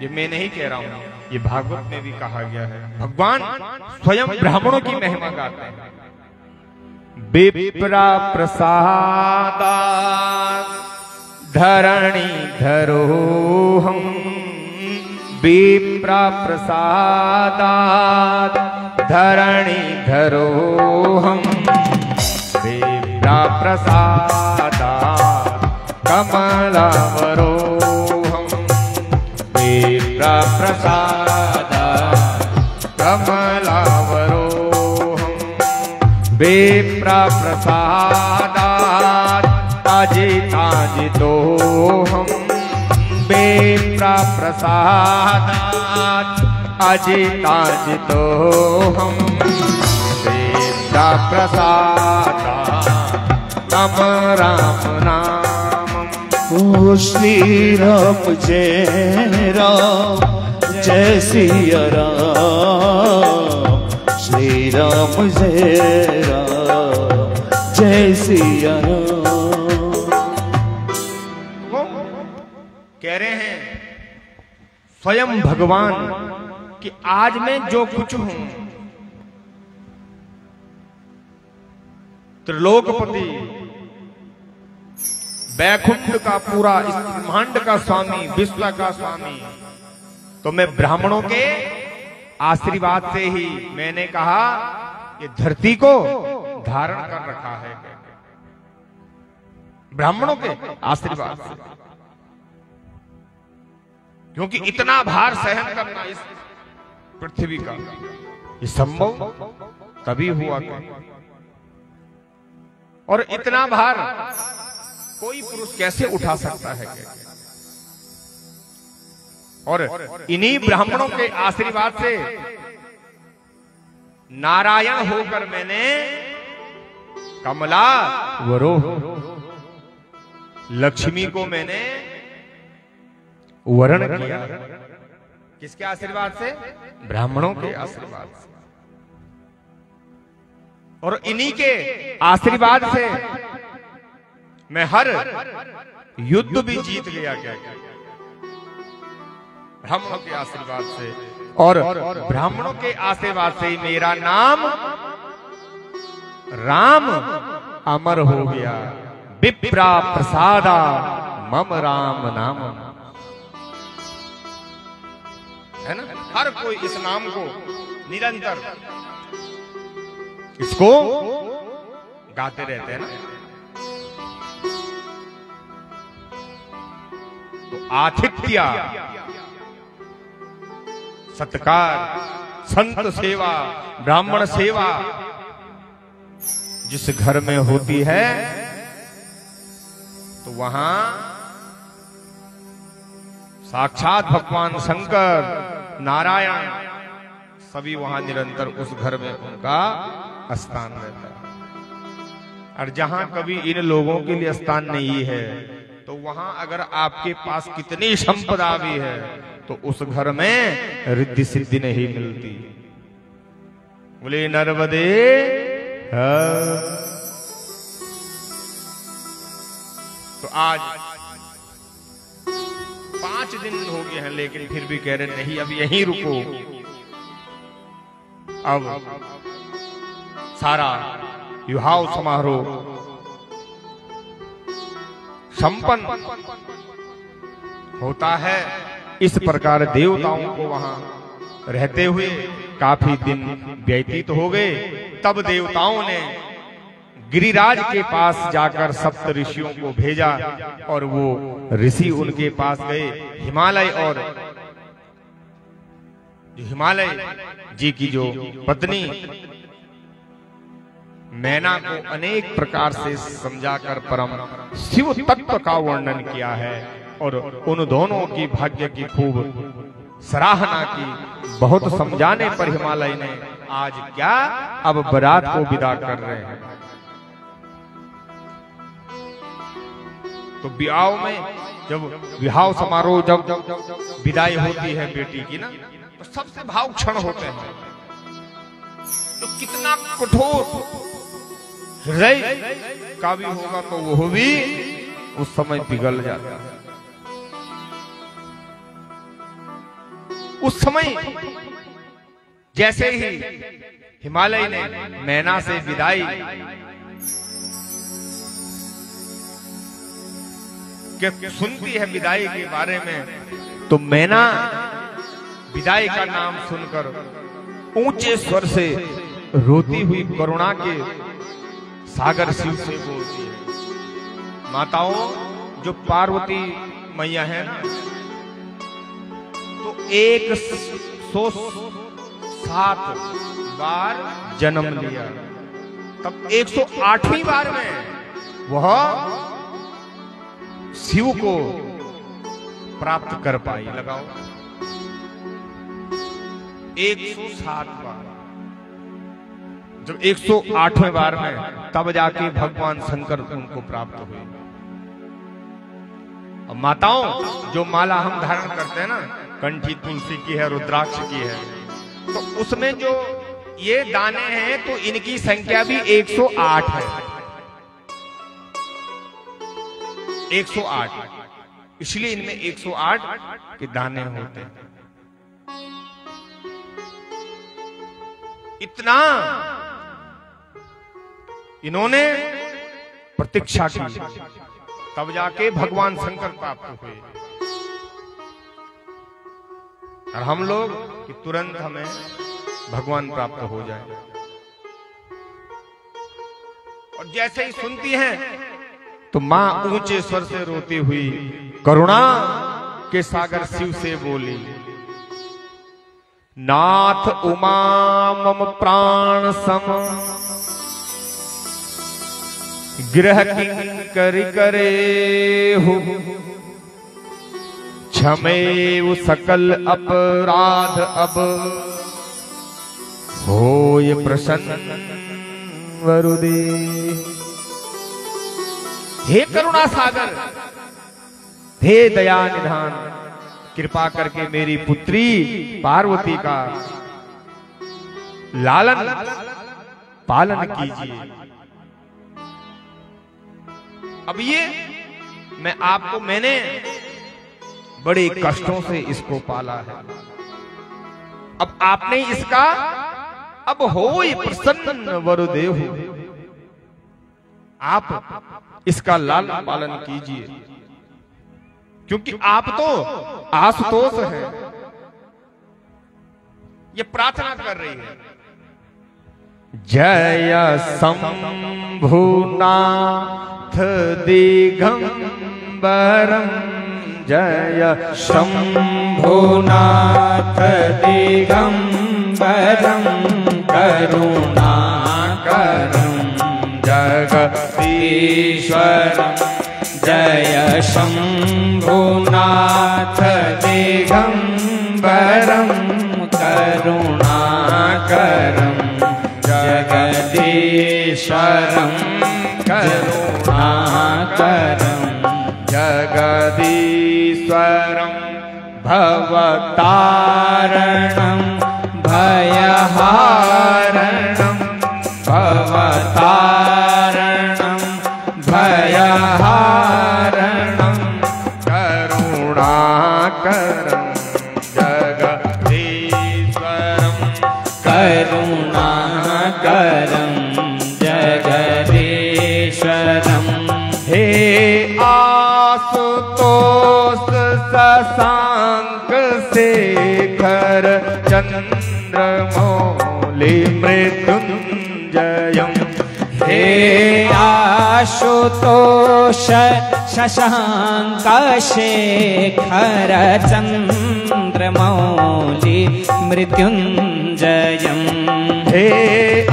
ये मैं नहीं कह रहा हूं, ये भागवत में भी कहा गया है। भगवान स्वयं ब्राह्मणों की महिमा गाते हैं। विप्रा प्रसादा धरणी धरो हम, विप्रा प्रसादात् धरणी धरो हम, विप्रा प्रसादात् कमलावरो हम, विप्रा प्रसादात् कमलावरो हम, विप्रा प्रसादात् अजिताजितो हम, विप्रा प्रसादात् अजिताजितो हम, विप्रा प्रसादात् नम राम नामम्। ओ श्री राम जय राम जय सिया राम, श्री राम जय राम जय सिया राम। कह रहे हैं स्वयं भगवान कि आज मैं जो कुछ हूं, त्रिलोकपति, वैकुंठ का पूरा, इस ब्रह्मांड का स्वामी, विश्व का स्वामी, तो मैं ब्राह्मणों के आशीर्वाद से ही, मैंने कहा ये धरती को धारण कर रखा है, ब्राह्मणों के आशीर्वाद से। क्योंकि इतना भार सहन करना इस पृथ्वी का, ये संभव तभी हुआ था। और इतना भार कोई पुरुष कैसे उठा सकता है? और इन्हीं ब्राह्मणों के आशीर्वाद से नारायण होकर मैंने कमला वरो, लक्ष्मी को मैंने वरण किया। किसके आशीर्वाद से? ब्राह्मणों के आशीर्वाद से। और इन्हीं के आशीर्वाद से मैं हर युद्ध भी जीत गया। क्या ब्राह्मणों के आशीर्वाद से, और ब्राह्मणों के आशीर्वाद से मेरा नाम राम अमर हो गया। विप्रा प्रसादा मम राम नाम, है ना? हर कोई इस नाम को निरंतर इसको गाते रहते हैं ना। तो आतिथ्य, सत्कार, संत सेवा, ब्राह्मण सेवा जिस घर में होती है, तो वहां साक्षात भगवान शंकर, नारायण सभी वहां निरंतर उस घर में उनका स्थान रहता है। और जहां कभी इन लोगों के लिए स्थान नहीं है, तो वहां अगर आपके पास कितनी संपदा भी है, तो उस घर में रिद्धि सिद्धि नहीं मिलती। बोले नर्मदे तो आज 5 दिन हो गए हैं, लेकिन फिर भी कह रहे नहीं अब यहीं रुको। अब सारा विवाह समारोह संपन्न होता है। इस प्रकार देवताओं को वहां रहते हुए काफी दिन व्यतीत हो गए। तब देवताओं ने गिरिराज के पास जाकर सप्त ऋषियों को भेजा और वो ऋषि उनके पास गए। हिमालय और जो हिमालय जी की जो पत्नी मैना को अनेक प्रकार से समझाकर परम शिव तत्व का वर्णन किया है और उन दोनों की भाग्य की खूब सराहना की। बहुत समझाने पर हिमालय ने आज क्या अब बारात को विदा कर रहे हैं। तो ब्याह में जब विवाह समारोह जब विदाई होती है बेटी की ना, तो सबसे भावुक क्षण होते हैं। तो कितना कठोर हृदय का भी होगा तो वो भी उस समय पिघल जाता है। उस समय जैसे ही हिमालय ने मैना से विदाई के सुनती है विदाई के बारे में, तो मैना विदाई का नाम सुनकर ऊंचे स्वर से रोती हुई करुणा के सागर शिव से बोलती है। माताओं जो पार्वती मैया है ना, तो 107 बार जन्म लिया, तब 108वीं बार में वह शिव को प्राप्त कर पाई। लगाओ 107 बार। जब 108वें बार में तब जाके भगवान शंकर उनको प्राप्त हुए। और माताओं जो माला हम धारण करते हैं ना, कंठी तुलसी की है, रुद्राक्ष की है, तो उसमें जो ये दाने हैं तो इनकी संख्या भी 108 है। 108, इसलिए इनमें 108 के दाने होते हैं। इतना इन्होंने प्रतीक्षा की, तब जाके भगवान शंकर प्राप्त हुए। और हम लोग कि तुरंत हमें भगवान प्राप्त हो जाए। और जैसे ही सुनती हैं तो मां ऊंचे स्वर से रोती हुई करुणा के सागर शिव से बोली, नाथ उमा मम प्राण सम गृह किंकरी करे हो, क्षमेव सकल अपराध अब होय प्रसन्न वरुदे। हे करुणा सागर, हे दया निधान, कृपा करके मेरी पुत्री पार्वती का लालन पालन कीजिए। अब ये मैंने बड़े कष्टों से इसको पाला है, अब आपने इसका अब होय प्रसन्न वरुदेव, आप इसका लालन पालन कीजिए, क्योंकि आप तो आशुतोष हैं। ये प्रार्थना कर रही है, जय शंभुनाथ दिगंबरम, जय शंभुनाथ दिगंबरम, करुणाकरं जगदीश्वरं। जय शंभुनाथ दिगंबरं, करुणाकरं जगदीश्वरं, करुणाकरं जगदीश्वरं भवतारणं भयहारणं, भवतारणं भयहारणं, करुणा शशांक शेखर चंद्रमौलि मृत्युंजयम्। हे आशुतोष शशांक शेखर चंद्रमौलि मृत्युंजयम्। हे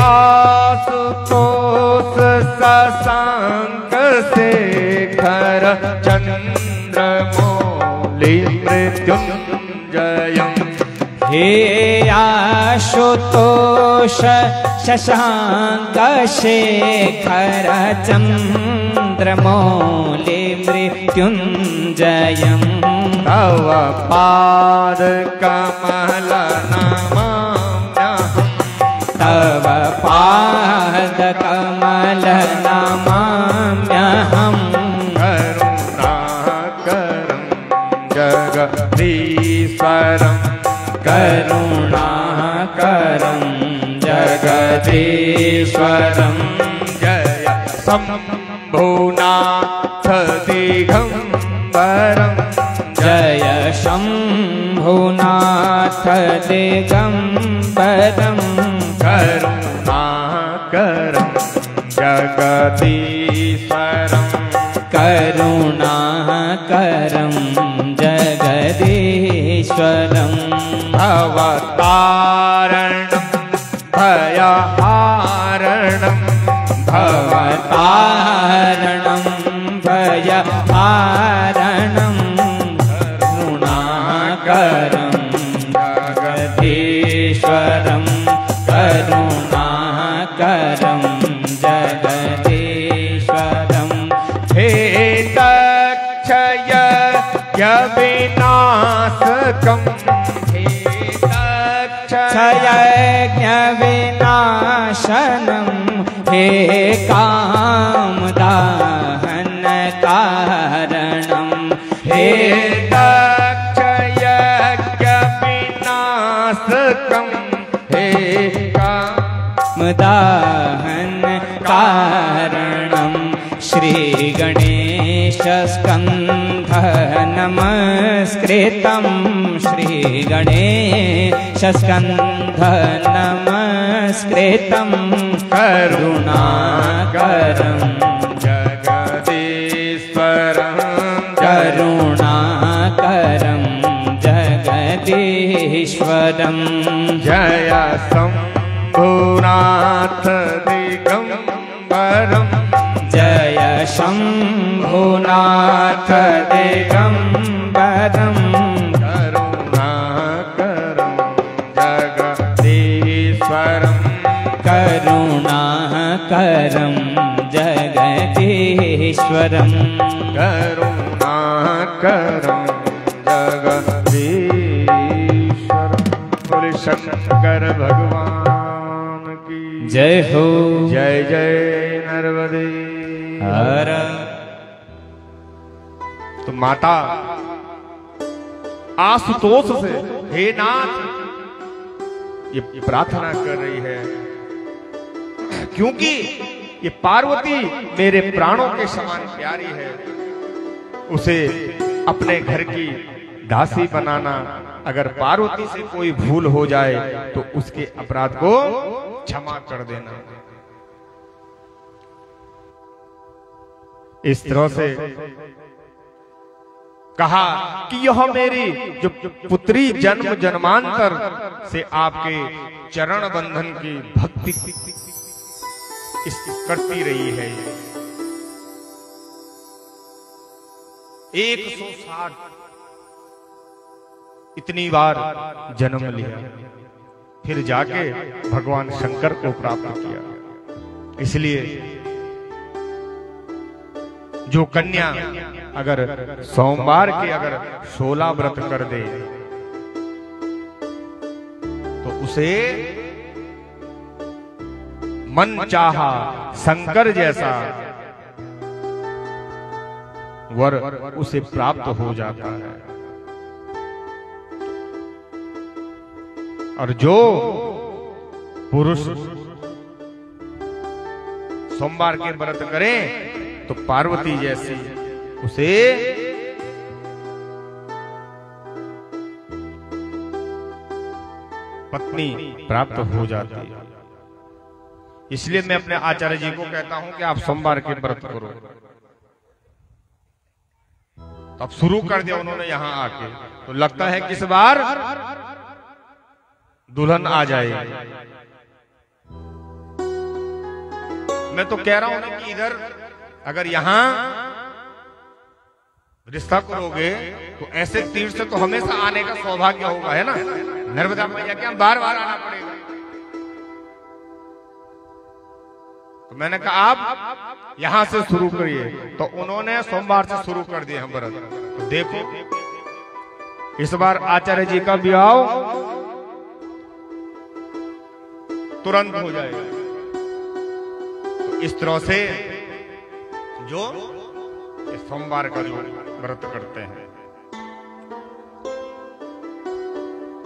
आशुतोष शशांक शेखर चंद्रमौलि मृत्युंजयम्। हे आशुतोष शशांक शेखर चंद्रमौलि मृत्युंजयम्। तव पाद कमल नमाम्यहम्। तव पाद कमल नमाम्यहम्। करुणाकरं जगदीश्वरम्। करुणाकरं जगदीश्वरम्। जय शम्भुनाथ दिगम्बरम्। जय शम्भुनाथ दिगम्बरम्। करुणाकरं जगदीश्वरम्। करुणाकरं जगदीश्वरम्। भवतारणं भयहारणं। भवतारणं भयहारणं। करुणाकरं जगदीश्वरं। करुणाकरं जगदीश्वरं। हे तक्षय विनाशकम्। क्षयज्ञ विनाशनम्। हे कामदाहन कारणम्। हे तक्षयज्ञ विनाशकम्। हे कामदाहन कारणम्। श्री गणेश स्कंध नमस्कृतं। श्री गणेश स्कंध नमस्कृतं। करुणाकरं जगदीश्वरम्। करुणाकरं जगदीश्वरम्। जय शम्भुनाथ दिगम्बरम्। जय शम्भुनाथ दिगम्बरम्। करुणाकरं जगदीश्वरम्। करुणाकरं जगदीश्वरम्। करुणाकरं जगदीश्वरम्। बोले शंकर भगवान की जय हो। जय जय नर्मदे हर। तो माता आशुतोष से हे नाथ ये प्रार्थना कर रही है, क्योंकि ये पार्वती मेरे प्राणों के समान प्यारी है। उसे अपने घर की दासी बनाना, अगर पार्वती से कोई भूल हो जाए तो उसके अपराध को क्षमा कर देना। इस तरह से कहा कि यह मेरी जो पुत्री जन्म जन्मांतर से आपके चरण बंधन की भक्ति करती रही है। 160 इतनी बार जन्म लिया, फिर जाके भगवान शंकर को प्राप्त किया। इसलिए जो कन्या अगर सोमवार के अगर 16 व्रत कर दे तो उसे मन चाहा शंकर जैसा वर उसे प्राप्त हो जाता है। और जो पुरुष सोमवार के व्रत करें तो पार्वती जैसी उसे पत्नी प्राप्त हो जाती है। इसलिए मैं अपने आचार्य जी को कहता हूं कि आप सोमवार के व्रत करो। तो अब शुरू कर दिया उन्होंने यहां आके, तो लगता है कि इस बार दुल्हन आ जाएगी। मैं तो कह रहा हूं ना कि इधर अगर यहां रिश्ता करोगे तो ऐसे तीर्थ से तो हमेशा आने का सौभाग्य होगा, है ना। नर्मदा मैया के बार बार आना पड़ेगा। तो मैंने कहा आप यहां से शुरू करिए, तो उन्होंने सोमवार से शुरू कर दिए हम व्रत। तो देखो इस बार आचार्य जी का विवाह तुरंत हो जाएगा। तो इस तरह से जो सोमवार का जो व्रत करते हैं,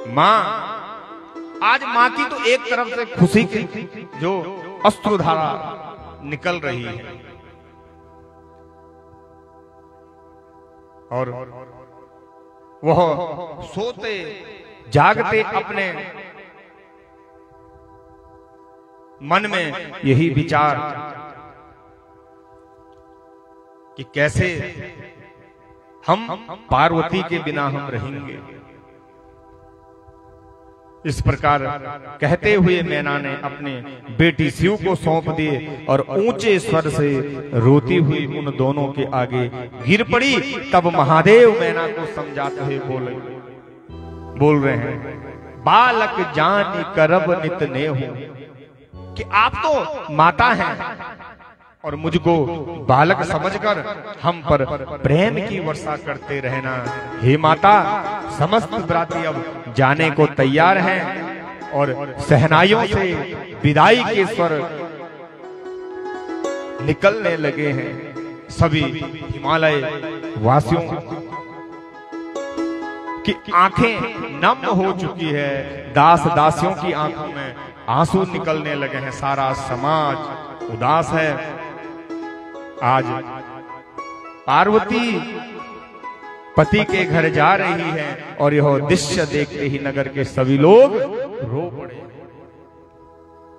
मां आज मां की तो एक तरफ से खुशी की जो अश्रुधारा निकल रही है, और वह सोते जागते अपने मन में यही विचार कि कैसे हम पार्वती के बिना हम रहेंगे। इस प्रकार कहते हुए मैना ने अपने बेटी शिव को सौंप दिए और ऊंचे स्वर से रोती हुई उन दोनों के आगे गिर पड़ी। तब महादेव मैना को समझाते हुए बोल रहे हैं, बालक जान करब नित ने हूं, कि आप तो माता हैं और मुझको बालक समझकर हम पर प्रेम की वर्षा करते रहना। हे माता, समस्त ब्राती अब जाने को तैयार हैं और सहनाइयों से विदाई के स्वर निकलने लगे हैं। सभी हिमालय वासियों की आंखें नम हो चुकी है, दास दासियों की आंखों में आंसू निकलने लगे हैं। सारा समाज उदास है। आज पार्वती पति के घर जा रही है और यह दृश्य देखते ही नगर के सभी लोग रो पड़े,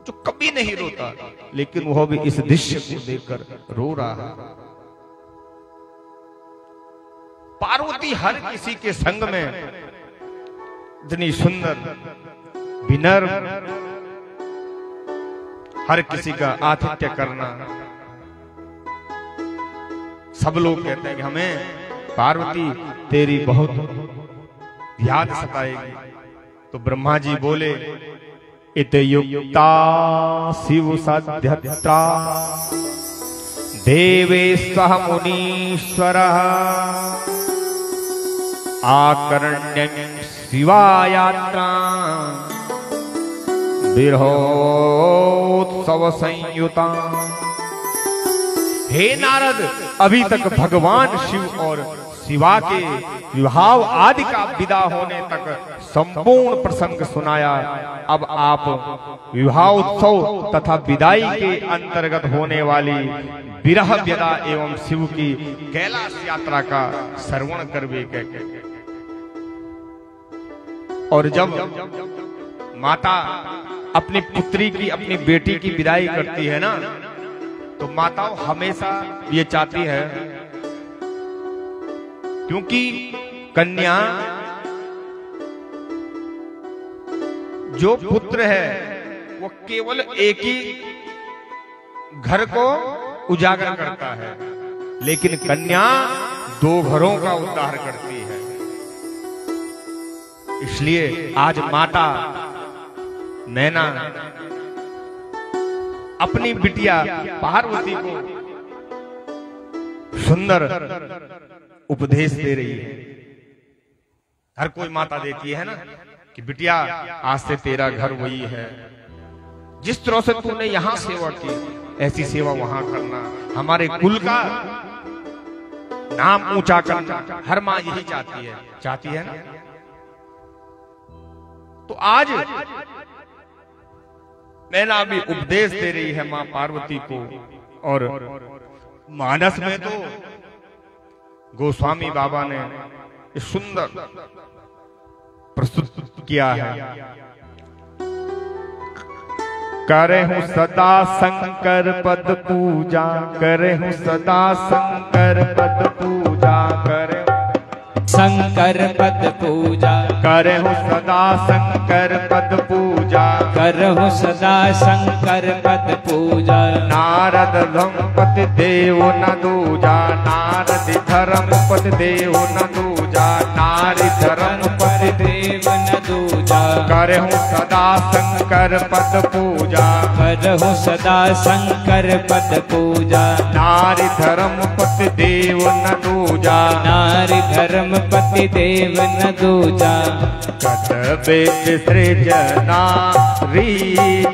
जो कभी नहीं रोता, लेकिन वह भी इस दृश्य को देखकर रो रहा है। पार्वती हर किसी के संग में इतनी सुंदर विनम्र, हर किसी का आतिथ्य करना। सब लोग कहते हैं कि हमें पार्वती तेरी बहुत याद सताएगी। तो ब्रह्मा जी बोले, इत युक्ता शिव साध्यत्रा देवेश्वः मुनीश्वरः आकर्ण्यं शिवायात्रा बिरहोत्सव संयुता। हे नारद, अभी तक भगवान शिव और शिवा के विवाह आदि का विदा होने तक संपूर्ण प्रसंग सुनाया। अब आप विवाह उत्सव तथा विदाई के अंतर्गत होने वाली विरह व्यदा एवं शिव की कैलाश यात्रा का श्रवण करवे। और जब माता अपनी पुत्री की, अपनी बेटी की विदाई करती है ना, तो माताओं हमेशा ये चाहती है, क्योंकि कन्या जो पुत्र है वो केवल एक ही घर को उजागर करता है, लेकिन कन्या दो घरों का उद्धार करती है। इसलिए आज माता नैना अपनी बिटिया पार्वती को सुंदर उपदेश दे रही है। हर कोई माता देती है ना कि बिटिया आज से तेरा घर वही है, जिस तरह से तूने यहां सेवा की ऐसी सेवा वहां करना, हमारे कुल का नाम ऊंचा करना। हर मां यही चाहती है ना। तो आज नैना भी उपदेश दे रही है मां पार्वती को, और मानस में तो गोस्वामी बाबा ने सुंदर प्रस्तुत किया है करे हूँ सदा शंकर पद पूजा, करे हूँ सदा शंकर पद पूजा, करे शंकर पद पूजा, करे हूँ सदा शंकर पद पूजा, करहु सदा शंकर पद पूजा। नारद धर्मपति देव न दूजा, नारद धर्मपति देव न दूजा, नारी धर्मपति देव न दूजा। करहु सदा शंकर पद पूजा, करहु सदा शंकर पद पूजा। नारी धर्मपति देव न दूजा, नारी धर्मपति देव न दूजा। कतबे सृजना री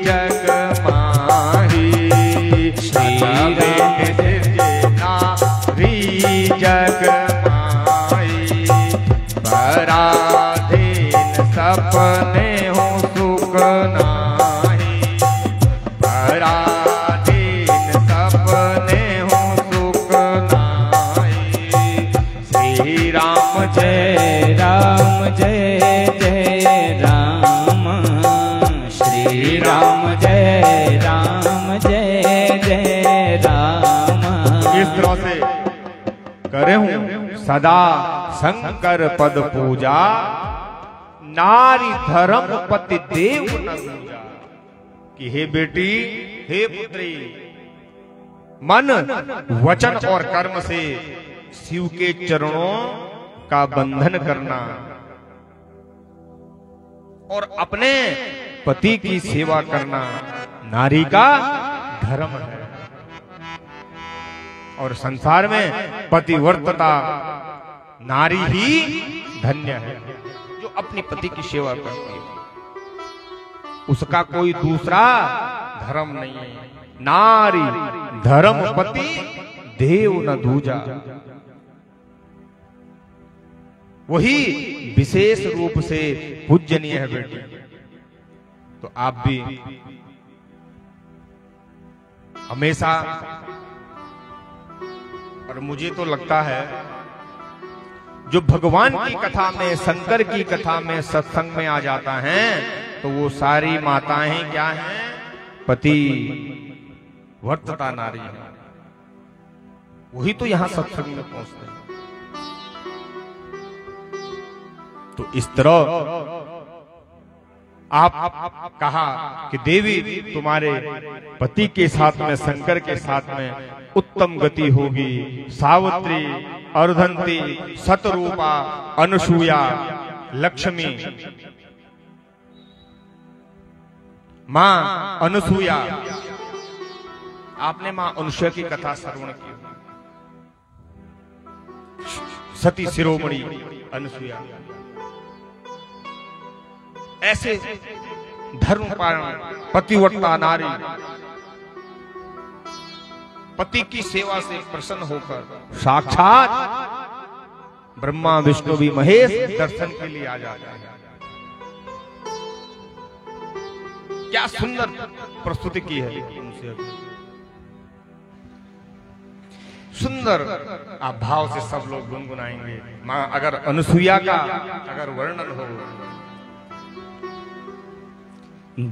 जग माही, कतबे सृजना री जग माही, पराधीन सपने हो सुख नाही, पराधीन सपने हो सुख नाही। श्री राम जय राम जय जय राम, श्री राम जय राम जय जय राम। इस तरह से करे हूँ सदा शंकर पद पूजा, नारी धर्मपति देव न दूजा। कि हे बेटी, हे पुत्री, मन वचन और कर्म से शिव के चरणों का बंधन करना और अपने पति की सेवा करना नारी का धर्म है। और संसार में पतिव्रतता नारी ही धन्य है, जो अपनी पति की सेवा करती है। उसका कोई दूसरा धर्म नहीं है। नारी धर्मपति देव न दूजा, वही विशेष रूप से पूजनीय है बेटी। तो आप भी हमेशा, और मुझे तो लगता है जो भगवान की कथा में, शंकर की कथा में, सत्संग में आ जाता है, तो वो सारी माताएं क्या हैं? पति वर्तता नारी है। वही तो यहां सत्संग में पहुंचते हैं। तो इस तरह आप कहा कि देवी तुम्हारे पति के साथ में, शंकर के साथ में उत्तम गति होगी। सावित्री, अर्धंती, शतरूपा, अनुसूया, लक्ष्मी, मां अनुसूया, आपने मां अनुसूया की कथा श्रवण की। सती शिरोमणि अनुसूया, ऐसे धर्मपारण पतिव्रता नारी पति की सेवा से प्रसन्न होकर साक्षात ब्रह्मा विष्णु भी महेश दर्शन के लिए आ जाता है। क्या सुंदर प्रस्तुति की है, सुंदर। आप भाव से सब लोग गुनगुनाएंगे। मां अगर अनुसूया का अगर वर्णन हो,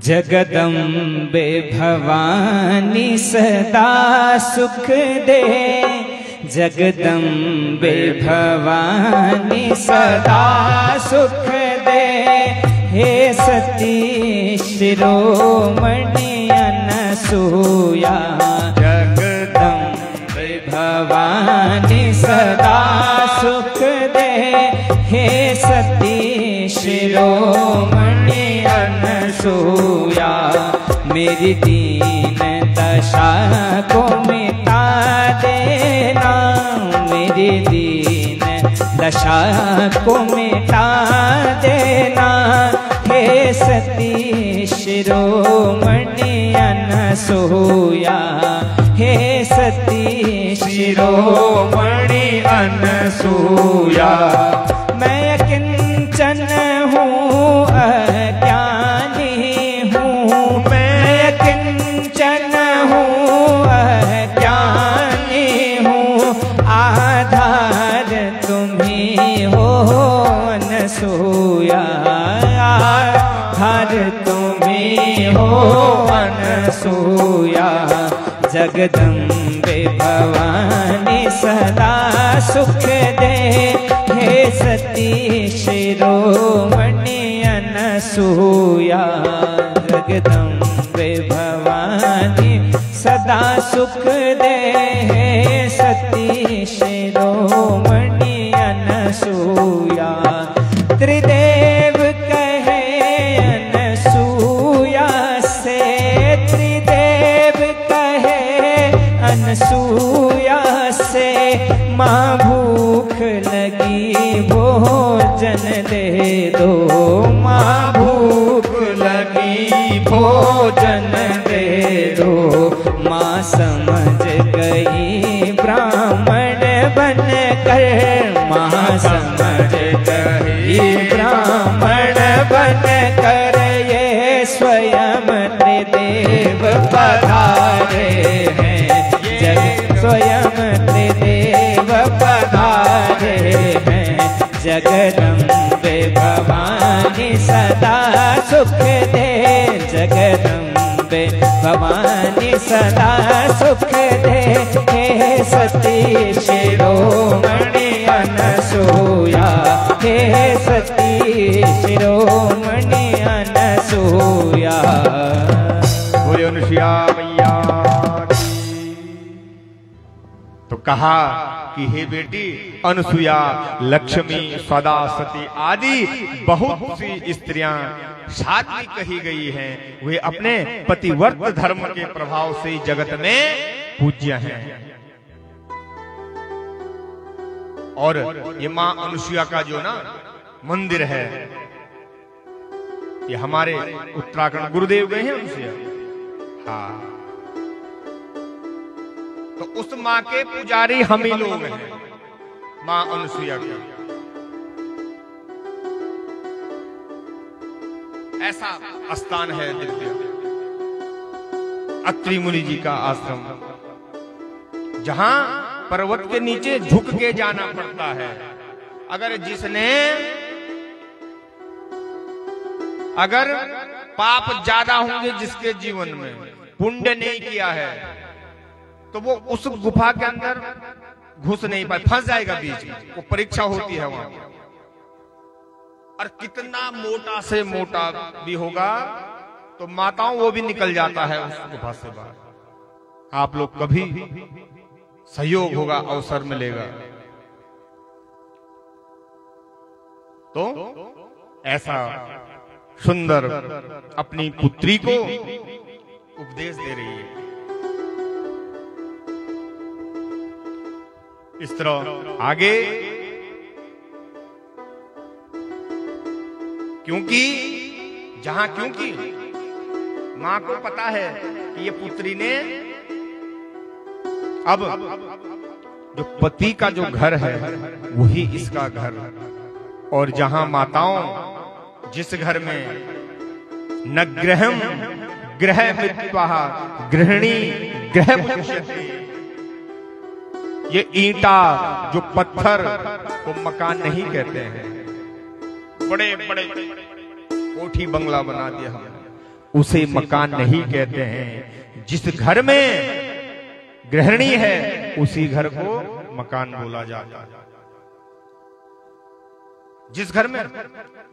जगदम्बे भवानी सदा सुख दे, जगदम्बे भवानी सदा सुख दे। हे सती शिरोमणि अनसूया, जगदम्बे भवानी सदा सुख दे। हे सती शिरोमणि अनसूया, मेरी दीन दशा को मिटा देना, मेरी दीन दशा को मिटा देना। हे सती शिरोमणि अनसूया, हे सती शिरोमणि अनसूया। मैं किंचन हूँ अज्ञानी हूँ, मैं किंचन हूँ अज्ञानी हूँ। आधार तुम्ही हो अनसूया, आधार तुम्ही हो अनसूया। अनसूया। जगदम्बे भवानी सदा सुख दे, हे सती शिरोमणि अनसूया। जगदम्बे भवानी सदा सुख दे, हे सती शिरोमणि अनसूया। त्रिदेव कहे अनसूया से, त्रिदेव कहे अनसूया से, माँ भूख लगी भोजन दे दो, माँ भूख लगी भोजन दे दो। माँ समझ गई ब्राह्मण बन कर, माँ समझ गई ब्राह्मण बन कर, ये स्वयं त्रिदेव पधारे हैं। जग स्वयं त्रिदेव पधारे हैं। जगदम्बे भवानी सदा सुख दे, जगदम्बे भवानी सदा सुख दे, हे सती शिरोमणि अनसूया। हे सती शिरोमणि अनसूया। बोले अनुसुया मैया की। तो कहा कि हे बेटी अनुसुया, लक्ष्मी, सदा, सती आदि बहुत सी स्त्रियां साध्वी कही गई हैं। वे अपने पतिव्रत धर्म के प्रभाव से जगत में पूज्य हैं। और ये मां अनुसुया का जो ना मंदिर है, ये हमारे उत्तराखंड गुरुदेव गए हैं अनुसुया। हाँ, तो उस मां के पुजारी हम ही लोग हैं, मां अनुसुया के। ऐसा स्थान है दिव्य, अत्रि मुनि जी का आश्रम, जहां पर्वत के नीचे झुक के जाना पड़ता है। अगर पाप ज्यादा होंगे जिसके जीवन में, पुण्य नहीं किया है, तो वो उस गुफा के अंदर घुस नहीं पाए, फंस जाएगा बीच में। वो परीक्षा होती है वहां, और कितना मोटा से मोटा भी होगा तो माताओं वो भी निकल जाता है उस गुफा से बाहर। आप लोग कभी सहयोग होगा, अवसर मिलेगा तो ऐसा सुंदर अपनी पुत्री को उपदेश दे रही है। इस तरह आगे, क्योंकि मां को पता है कि ये पुत्री ने अब जो पति का जो घर है वही इसका घर, और जहां माताओं जिस घर में न गृहम गृह मित्वाः गृहिणी गृह मुच्यते, ये ईंटा जो पत्थर को मकान नहीं कहते हैं, बड़े बड़े कोठी बंगला बना दिया हमने, उसे मकान नहीं कहते हैं। जिस घर में गृहिणी है उसी घर को मकान बोला जाता है। जिस घर में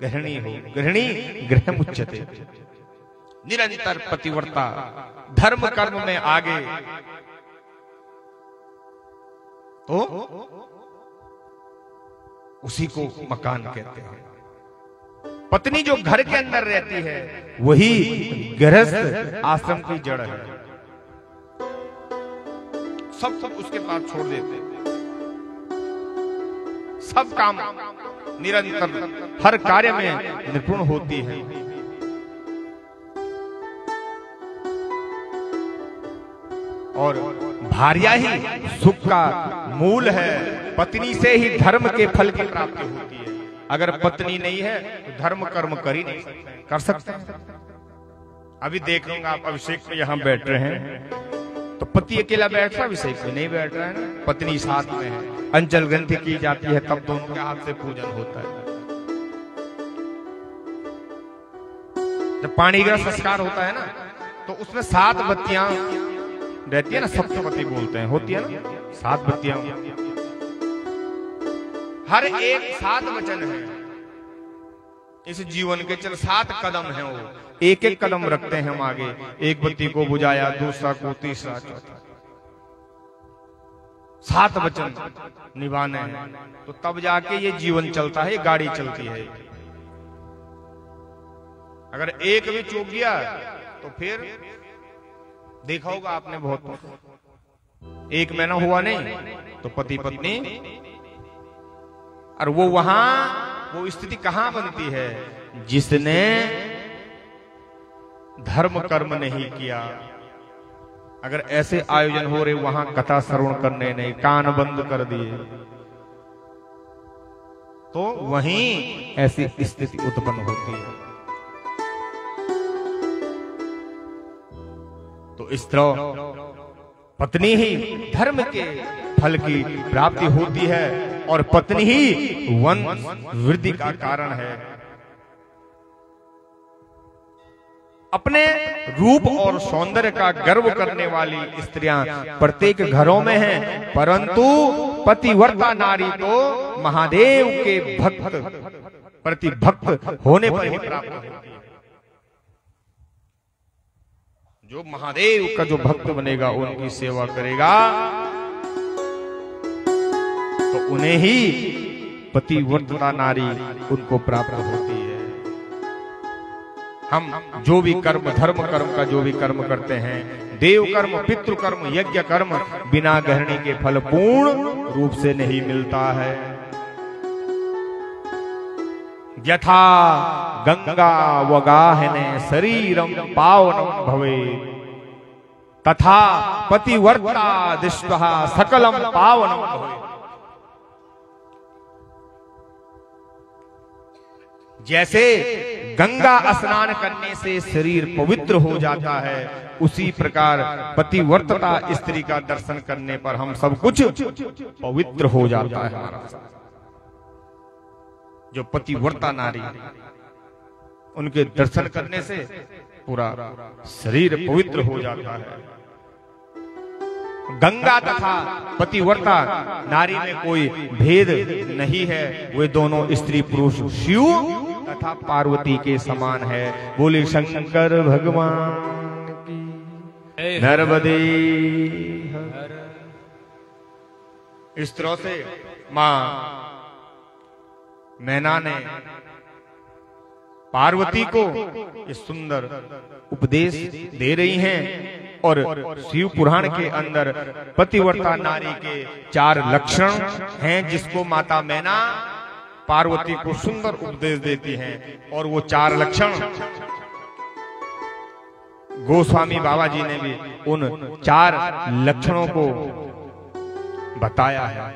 गृहिणी हो, गृहिणी गृह मुच्यते, निरंतर पतिव्रता, धर्म कर्म में आगे, तो उसी को मकान कहते हैं। पत्नी जो घर के अंदर रहती है वही गृहस्थ आश्रम की जड़ है। सब उसके पास छोड़ देते, सब काम निरंतर हर कार्य में निपुण होती है। और भार्या ही सुख का मूल है, पत्नी से ही धर्म के फल की प्राप्ति होती है। अगर पत्नी नहीं है तो धर्म कर्म कर ही नहीं कर सकते। अभी देख लूंगा आप अभिषेक में यहां बैठ रहे हैं तो पति अकेला बैठ रहा, अभिषेक में नहीं बैठ रहा है ना, पत्नी साथ में है, अंचल ग्रंथि की जाती है, तब दोनों के हाथ से पूजन होता है। जब पाणी का संस्कार होता है ना, तो उसमें 7 बत्तियां रहती है ना, सप्तपति बोलते हैं, होती है ना 7 बत्तियां। हर एक 7 वचन है इस जीवन के। चल 7 कदम है, वो एक एक कदम रखते हैं हम आगे। एक बत्ती को बुझाया, दूसरा को, तीसरा, चौथा, 7 वचन निभाने हैं। तो तब जाके ये जीवन चलता है, ये गाड़ी चलती है। अगर एक भी चूक गया तो फिर देखा होगा आपने बहुत, एक महीना हुआ नहीं तो पति पत्नी, और वो वहां वो स्थिति कहां बनती है? जिसने धर्म कर्म नहीं किया। अगर ऐसे आयोजन हो रहे वहां कथा श्रवण करने नहीं, कान बंद कर दिए, तो वहीं ऐसी स्थिति उत्पन्न होती है। तो इस तरह पत्नी ही धर्म के फल की प्राप्ति होती है और पत्नी ही वंश वृद्धि का कारण है। अपने रूप और सौंदर्य का गर्व करने वाली स्त्रियां प्रत्येक घरों में हैं, परंतु पतिव्रता नारी तो महादेव के भक्त प्रति भक्त होने पर ही प्राप्त होती है। जो महादेव का जो भक्त बनेगा, उनकी सेवा करेगा, तो उन्हें ही पतिव्रता नारी उनको प्राप्त होती है। हम जो भी कर्म, धर्म कर्म का जो भी कर्म करते हैं, देव कर्म, पितृ कर्म, यज्ञ कर्म, बिना गहने के फल पूर्ण रूप से नहीं मिलता है। यथा गंगा वगाहने शरीरम पावनम भवे, तथा पतिव्रता दिष्टः सकलम पावनम भवे। जैसे गंगा स्नान करने से शरीर पवित्र हो जाता है, उसी प्रकार पतिव्रता स्त्री का दर्शन करने पर हम सब कुछ पवित्र हो जाता है हमारा। जो पतिव्रता नारी, उनके दर्शन करने से पूरा शरीर पवित्र हो जाता है। गंगा तथा पतिव्रता नारी में कोई भेद नहीं है, वे दोनों स्त्री पुरुष शिव तथा पार्वती के समान है। बोले शंकर भगवान की नर्मदे। इस तरह से मां मैना ने पार्वती को ये सुंदर उपदेश दे रही हैं, और शिव पुराण के अंदर पतिव्रता नारी के 4 लक्षण हैं, जिसको माता मैना पार्वती को सुंदर उपदेश देती हैं। और वो 4 लक्षण गोस्वामी बाबा जी ने भी उन 4 लक्षणों को बताया है।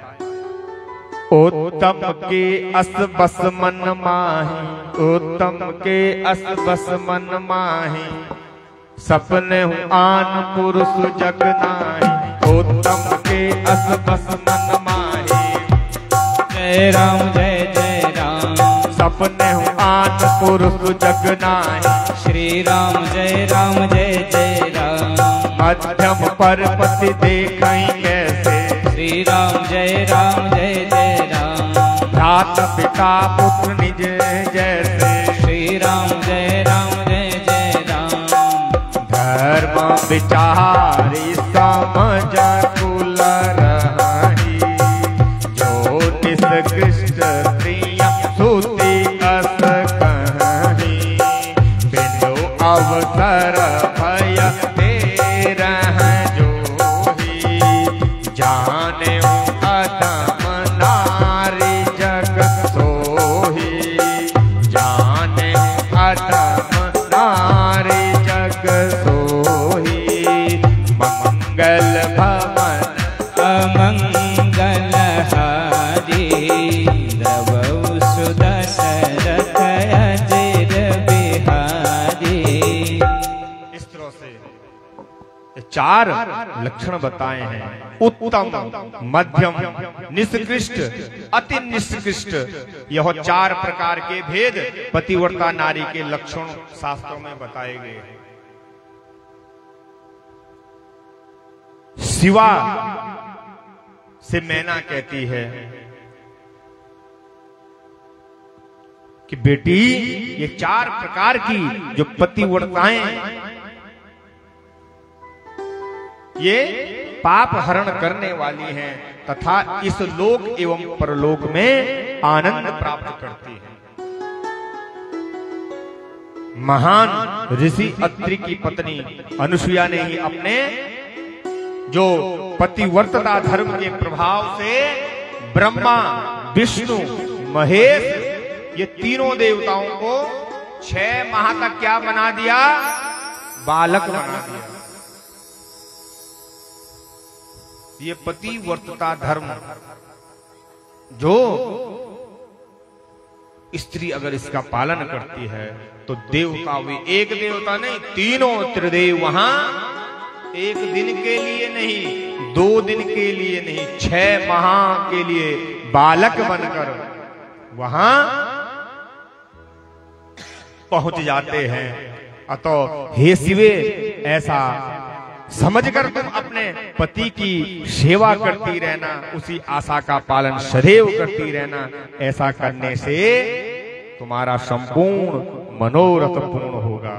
उत्तम के अस बस मन माही, उत्तम के अस बस मन माही, सपने हूँ आन पुरुष जग नाही। उत्तम के अस बस मन माही, जय राम जय जय राम, सपने हूँ आन पुरुष जग नाही। श्री राम जय जय राम, मध्यम पर पति देखई कैसे, श्री राम जय जय राम, भ्रात पिता पुत्र निज जैसे, श्री राम जय जय राम। धर्म विचारी समझ कुल रही, जो निष्कृष्ट प्रिय सुति अस कहीं, बिनु अवसर भय दे रह जोही, जाने अधम नारी जग सोही, जाने अधम नारी जग सोही। मंगल भवन अमंगल हारी, द्रवौ सुदशरथ अजिर बिहारी। इस तरह से 4 लक्षण बताए हैं। उत्तम, मध्यम, निष्कृष्ट, अति निष्कृष्ट, यह 4 प्रकार के भेद पतिव्रता नारी के लक्षण शास्त्रों में बताए गए हैं। शिवा से मैना कहती है कि बेटी, ये 4 प्रकार की जो पतिव्रताएं ये पाप हरण करने वाली हैं तथा इस लोक एवं परलोक में आनंद प्राप्त करती हैं। महान ऋषि अत्रि की पत्नी अनुसुईया ने ही अपने जो पतिव्रता धर्म के प्रभाव से ब्रह्मा, विष्णु, महेश ये तीनों देवताओं को 6 माह तक क्या बना दिया? बालक बना दिया। ये पतिव्रता धर्म जो स्त्री अगर इसका पालन करती है तो देवता भी, एक देवता नहीं, तीनों त्रिदेव वहां 1 दिन के लिए नहीं, 2 दिन के लिए नहीं, 6 माह के लिए बालक बनकर वहां पहुंच जाते हैं। अतः हे शिवे, ऐसा समझकर तुम अपने पति की सेवा करती रहना, उसी आशा का पालन सदैव करती रहना। ऐसा करने से तुम्हारा संपूर्ण मनोरथ पूर्ण होगा।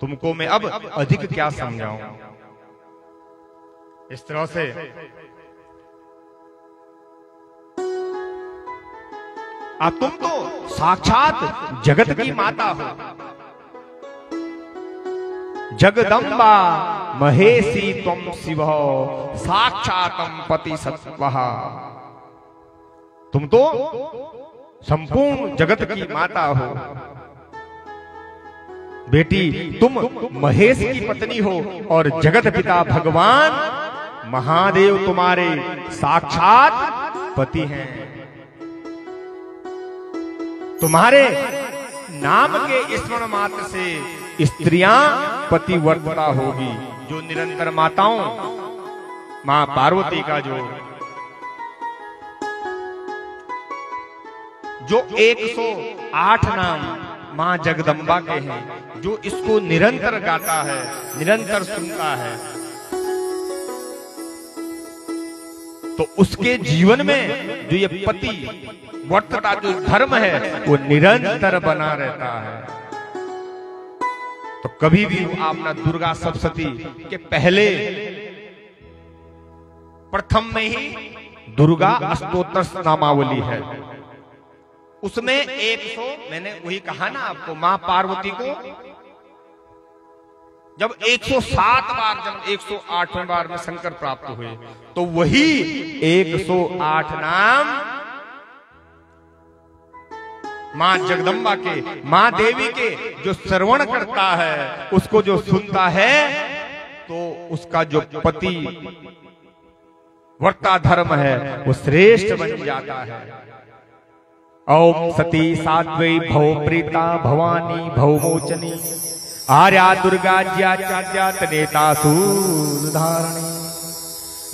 तुमको मैं अब अधिक क्या समझाऊं। इस तरह से तुम तो साक्षात जगत की माता हो, जगदम्बा महेशी त्वं शिव साक्षातम पति सत्वः। तुम तो संपूर्ण जगत की माता हो बेटी, तुम महेश की पत्नी हो और जगत पिता भगवान महादेव तुम्हारे साक्षात पति हैं। तुम्हारे नाम के स्मरण मात्र से स्त्रियां पतिव्रता होगी। जो निरंतर माताओं, मां पार्वती का जो 108 नाम मां जगदम्बा के हैं, जो इसको निरंतर गाता है, निरंतर सुनता है, तो उसके जीवन में जो ये पति व्रतता जो धर्म है वो निरंतर बना रहता है। तो कभी भी आप ना दुर्गा सप्तशती के पहले प्रथम में ही दुर्गा अष्टोत्तर नामावली है, उसमें 100, मैंने वही कहा ना आपको, मां पार्वती को जब 107 बार, जब 108वें बार में शंकर प्राप्त हुए, तो वही 108 नाम मां जगदम्बा के, मां देवी के जो श्रवण करता है, उसको जो सुनता है, तो उसका जो पति व्रता धर्म है वो श्रेष्ठ बन जाता है। ओम सती साध्वी भव प्रीता भवानी भवमोचनी आर्या दुर्गा ज्याचार्या तनेता सूरधारणी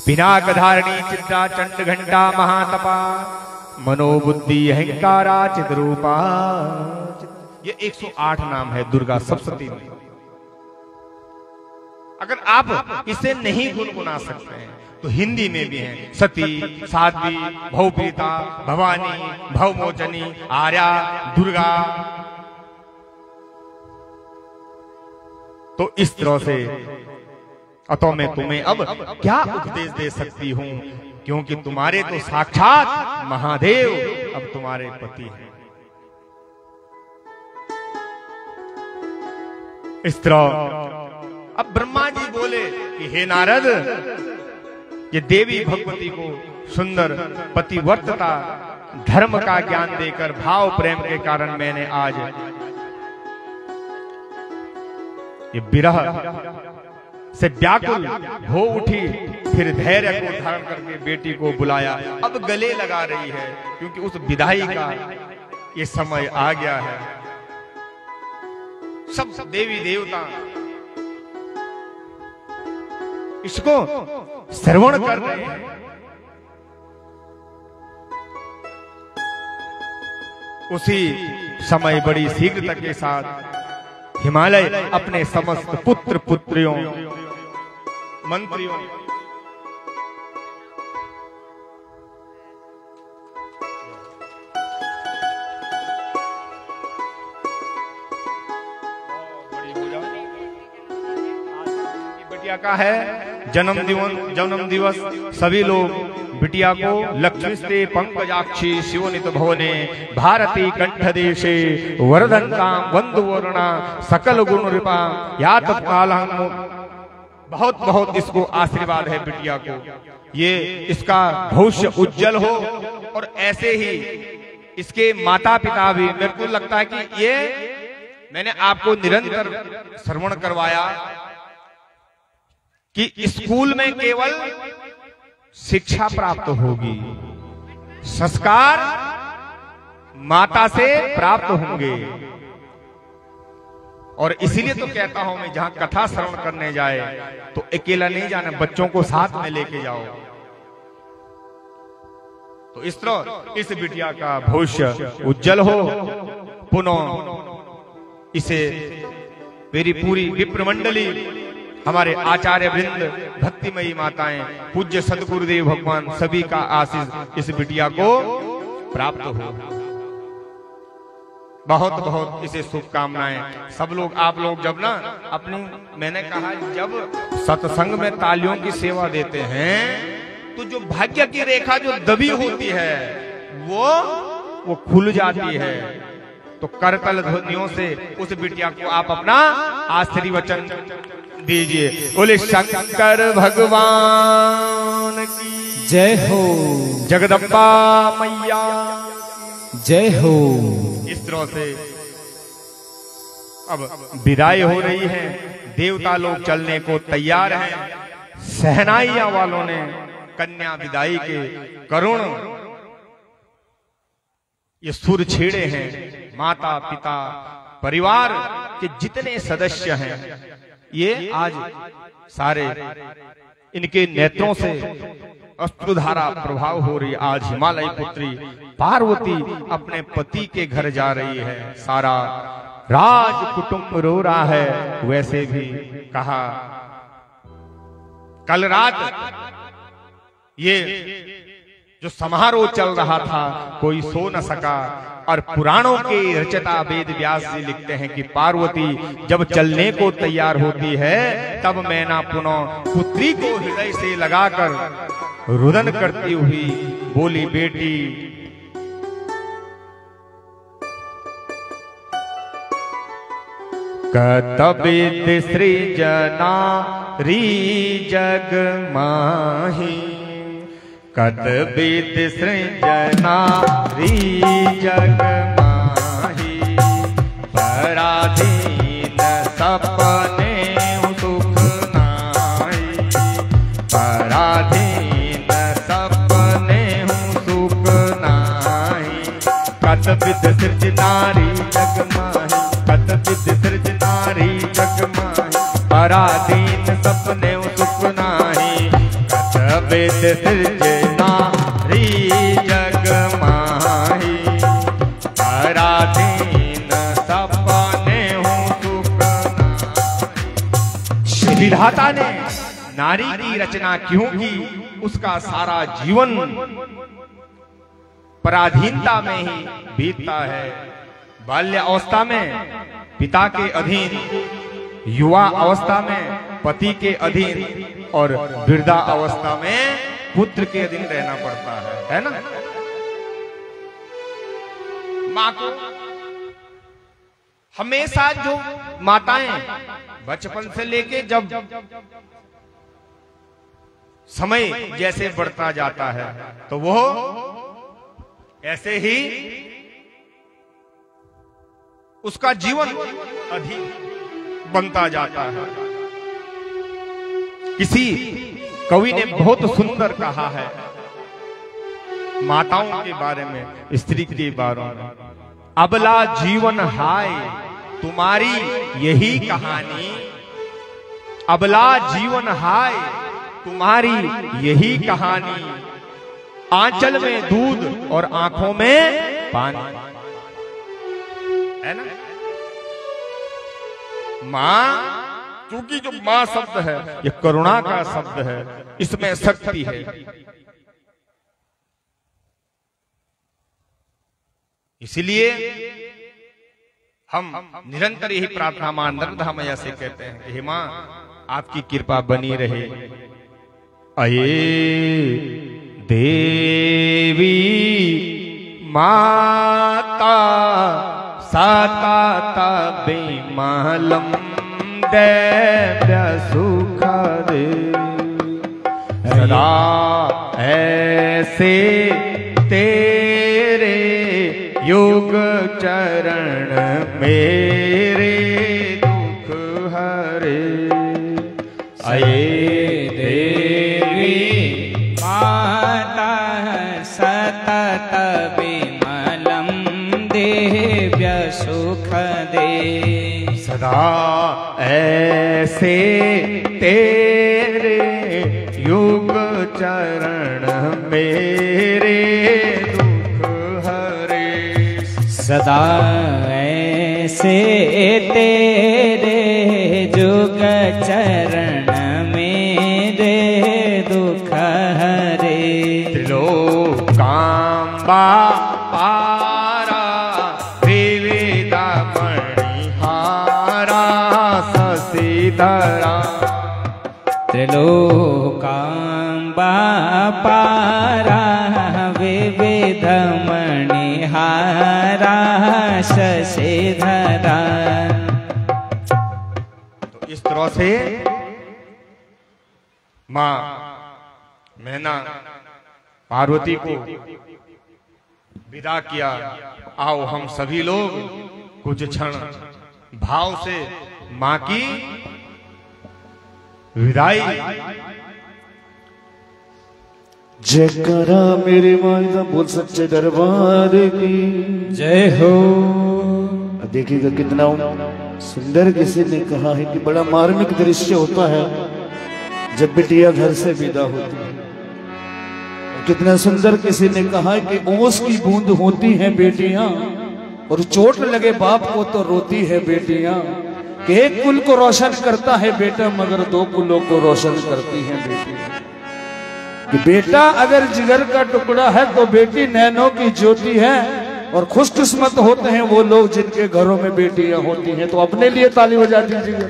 पिनाक धारणी चित्रा चंड घंटा महातपा मनोबुद्धि अहंकारा चिद्रूपा। ये 108 नाम है दुर्गा सप्तशती में। अगर आप इसे नहीं गुनगुना सकते हैं तो हिंदी में भी है, सती साध्वी भवप्रीता भवानी भवमोचनी आर्या दुर्गा। तो इस तरह से अतो मैं तुम्हें अब क्या उपदेश दे सकती हूं, क्योंकि तुम्हारे तो साक्षात महादेव अब तुम्हारे पति हैं। इस तरह अब ब्रह्मा जी बोले कि हे नारद, ये देवी भगवती को सुंदर पतिव्रता धर्म का ज्ञान देकर भाव प्रेम के कारण मैंने आज ये विरह से व्याकुल हो उठी, फिर धैर्य को धारण करके बेटी को बुलाया। अब गले लगा रही है, क्योंकि उस विदाई का ये समय आ गया है। सब देवी देवता इसको श्रवण कर रहे हैं। उसी समय बड़ी शीघ्रता के साथ हिमालय अपने समस्त पुत्र पुत्रियों मंत्रियों, बिटिया का है जन्म दिवस। सभी लोग बिटिया को लक्ष्मीस्ते पंकजाक्षी शिवनित भवने भारती कंठदेशे वरदंतां वंदुवर्णा सकल गुण रूपा या तत्कालहं। बहुत बहुत इसको आशीर्वाद है बिटिया को, ये इसका भविष्य उज्जवल हो। और ऐसे ही इसके माता पिता भी, मेरे को लगता है कि ये मैंने आपको निरंतर श्रवण करवाया कि स्कूल में केवल शिक्षा प्राप्त होगी, संस्कार माता से प्राप्त होंगे। और इसीलिए तो कहता हूं मैं, जहां कथा श्रवण करने जाए तो अकेला नहीं जाना, बच्चों को साथ में लेके जाओ। तो इस तरह इस बिटिया का भविष्य उज्जवल हो। पुनः इसे मेरी पूरी विप्र मंडली, हमारे आचार्य वृंद, भक्तिमयी माताएं, पूज्य सदगुरुदेव भगवान सभी का आशीष इस बिटिया को प्राप्त हो। बहुत बहुत इसे शुभकामनाएं। सब लोग, आप लोग जब ना अपनी, मैंने कहा जब सत्संग में तालियों की सेवा देते हैं तो जो भाग्य की रेखा जो दबी होती है वो खुल जाती है। तो करतल ध्वनियों से उस बिटिया को आप अपना आशीर्वचन दीजिए। बोले शंकर भगवान की जय हो, जगदम्बा मैया जय हो। इस तरह से अब विदाई हो रही है, देवता लोग चलने को तैयार हैं। सहनाइया वालों ने कन्या विदाई के करुण ये सुर छेड़े हैं। माता पिता परिवार के जितने सदस्य हैं, ये आज सारे इनके नेत्रों से अश्रुधारा प्रभाव हो रही। आज हिमालय पुत्री पार्वती अपने पति के घर जा रही है, सारा राज कुटुंब रो रहा है। वैसे भी कहा कल रात ये जो समारोह चल रहा था कोई सो न सका। और पुराणों के रचयिता वेद व्यास जी लिखते हैं कि पार्वती जब चलने को तैयार होती है तब मैना पुनः पुत्री को हृदय से लगाकर रुदन करती हुई बोली, बेटी कतबिद सृजना री जग माही, कतबिद सृजना री जग माही, पराधीन सपने सुख नाही, पराधीन सपने सुख नाही। कतबिद सृजनारी जग माही, कतबिद सृजनारी जग माही, पराधीन सपने सुख नाही। कतबिद सृजनारी जग माही, पराधीन सपने सुख नाही। श्री विधाता ने नारी की रचना क्यों की? उसका सारा जीवन पराधीनता में ही बीतता है। बाल्य अवस्था में पिता के अधीन, युवा अवस्था में पति के अधीन और वृद्धा अवस्था में पुत्र के अधीन रहना पड़ता है ना। माँ को हमेशा जो माताएं बचपन से लेके जब समय जैसे बढ़ता जाता है तो वो ऐसे ही उसका जीवन अधिक बनता जाता है। किसी कवि ने बहुत सुंदर कहा है माताओं के बारे में, स्त्री के बारे में, अबला जीवन हाय तुम्हारी यही कहानी, अबला जीवन हाय तुम्हारी यही कहानी, आंचल में दूध और आंखों में पानी, है ना। माँ क्योंकि जो मां शब्द है ये करुणा का शब्द है, इसमें शक्ति है। इसलिए हम निरंतर यही प्रार्थना मां नर्मदा मैया से कहते हैं कि हे मां आपकी कृपा बनी रहे। अये देवी माता साता बिमलम दैव्य सुख दे, सदा ऐसे तेरे युग चरण मेरे दुख हरे। अये देवी माता सतत विमलम देव्य सुख दे, सदा ऐसे तेरे युग चरण मेरे दुख हरे। सदा ऐसे तेरे जुग चरण मेरे दुख हरे। त्रिलोकांबा पारा विविधा मणिहारा शशिधरा, त्रिलोकांबा पारा विविध मणिहारा शशिधरा। तो इस तरह से मां मैना पार्वती को विदा किया। आओ हम सभी लोग कुछ क्षण भाव से मां की विदाई। जयकारा मेरे माता बोल सच्चे दरबार की जय हो। देखिएगा कितना सुंदर किसी ने कहा है कि बड़ा मार्मिक दृश्य होता है जब बिटिया घर से विदा होती है। कितना सुंदर किसी ने कहा कि ओस की बूंद होती हैं बेटियां और चोट लगे बाप को तो रोती है बेटियां, कि एक कुल को रोशन करता है बेटा मगर दो कुलों को रोशन करती हैं बेटियां। कि बेटा अगर जिगर का टुकड़ा है तो बेटी नैनों की ज्योति है, और खुशकिस्मत होते हैं वो लोग जिनके घरों में बेटियां होती हैं। तो अपने लिए ताली बजा दीजिए।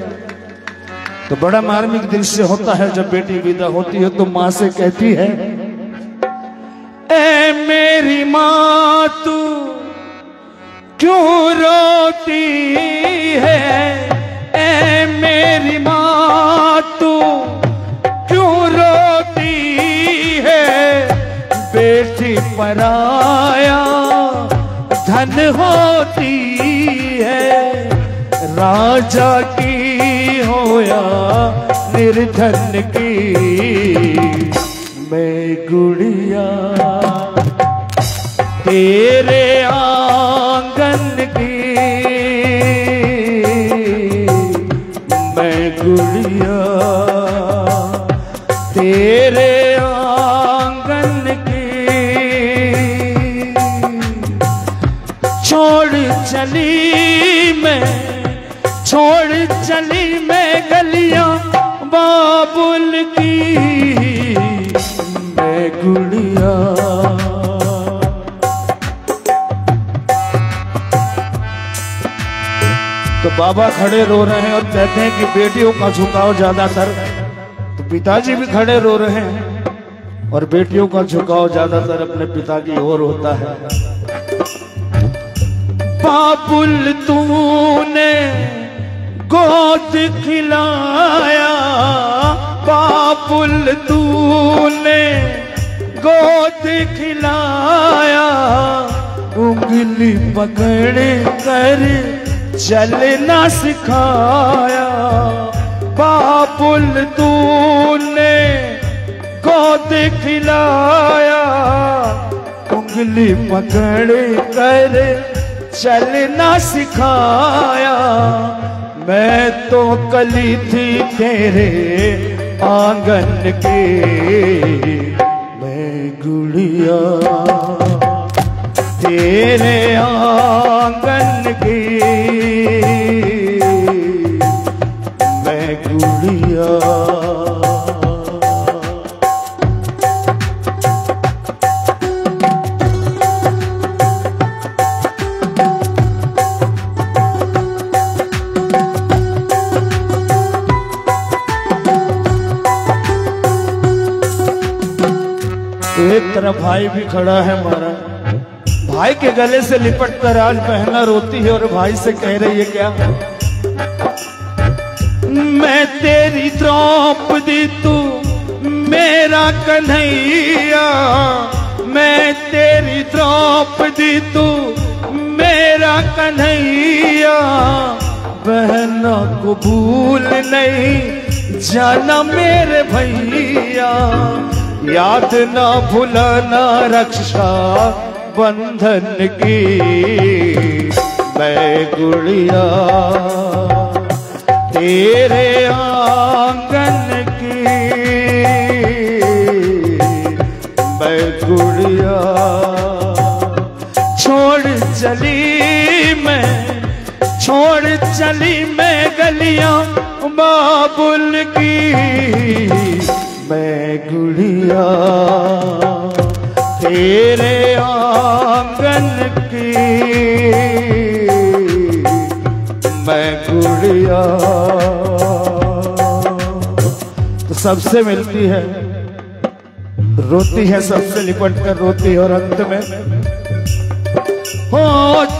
तो बड़ा मार्मिक दृश्य होता है जब बेटी विदा होती है तो मां से कहती है, ऐ मेरी मां तू क्यों रोती है, ऐ मेरी मां तू क्यों रोती है, बेटी पराया धन होती है, राजा की हो या निर्धन की मैं गुड़िया तेरे आंगन की, मैं गुड़िया तेरे आंगन की। छोड़ चली मैं गलियां बाबुल की, मैं गुड़िया। तो बाबा खड़े रो रहे हैं और कहते हैं कि बेटियों का झुकाव ज्यादातर, तो पिताजी भी खड़े रो रहे हैं और बेटियों का झुकाव ज्यादातर अपने पिता की ओर होता है। बाबुल तूने गोद खिलाया, बाबुल तूने गोद खिलाया, उंगली पकड़ कर चलना सिखाया, बाबुल तूने गोद खिलाया, उंगली पकड़ कर चलना सिखाया, मैं तो कली थी तेरे आंगन की, मैं गुड़िया तेरे आंगन की, मैं भाई भी खड़ा है महाराज। भाई के गले से लिपट कर आज बहना रोती है और भाई से कह रही है क्या, मैं तेरी द्रौपदी तू मेरा कन्हैया, मैं तेरी द्रौपदी तू मेरा कन्हैया, बहना को भूल नहीं जाना मेरे भैया, याद ना भुलाना रक्षा बंधन की, मैं गुड़िया तेरे आंगन की, मैं गुड़िया छोड़ चली मैं गलियां बाबुल की, मैं गुड़िया तेरे आंगन की, मैं गुड़िया। तो सबसे मिलती है, रोती है, सबसे लिपट कर रोती है और अंत में हो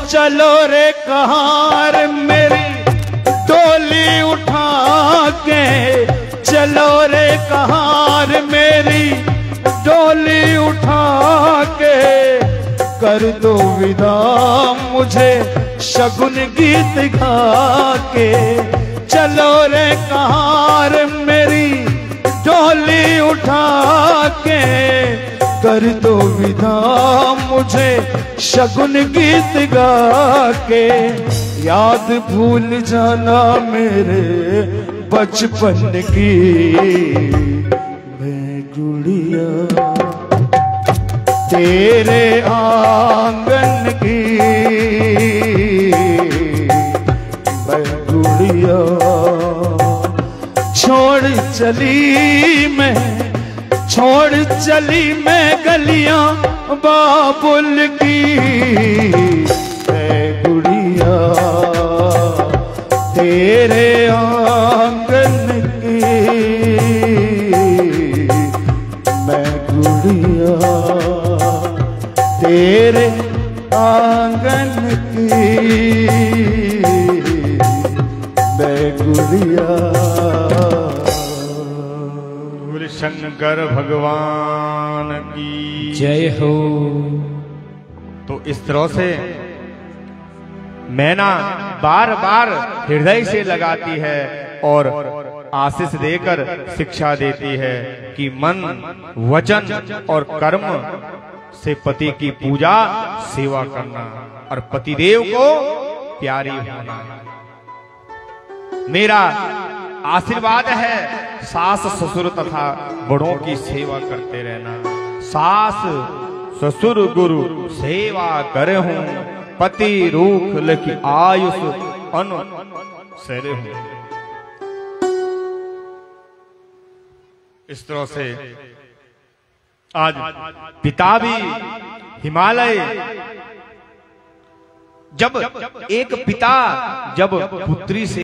चलो रे कहार मेरी डोली उठा के, चलो रे कहार मेरी डोली उठा के, कर दो विदा मुझे शगुन गीत गा के, चलो रे कहार मेरी डोली उठा के, कर दो विदा मुझे शगुन गीत गा के, याद भूल जाना मेरे बचपन की, मैं गुड़िया तेरे आंगन की, मैं गुड़िया छोड़ चली मैं गलियां बाबुल की, मैं गुड़िया तेरे आंगन की, मैं गुड़िया तेरे आंगन की, मैं गुड़िया। शंकर भगवान की जय हो। तो इस तरह से मैना बार बार हृदय से लगाती है और आशीष देकर शिक्षा देती है कि मन, वचन और कर्म से पति की पूजा सेवा करना और पतिदेव को प्यारी होना। मेरा आशीर्वाद है सास ससुर तथा बड़ों की सेवा करते रहना। सास ससुर गुरु सेवा करे हूँ, पति रूख लखी आयुष अनु सरे हूँ। इस तरह से आज पिता भी हिमालय, जब एक पिता जब पुत्री से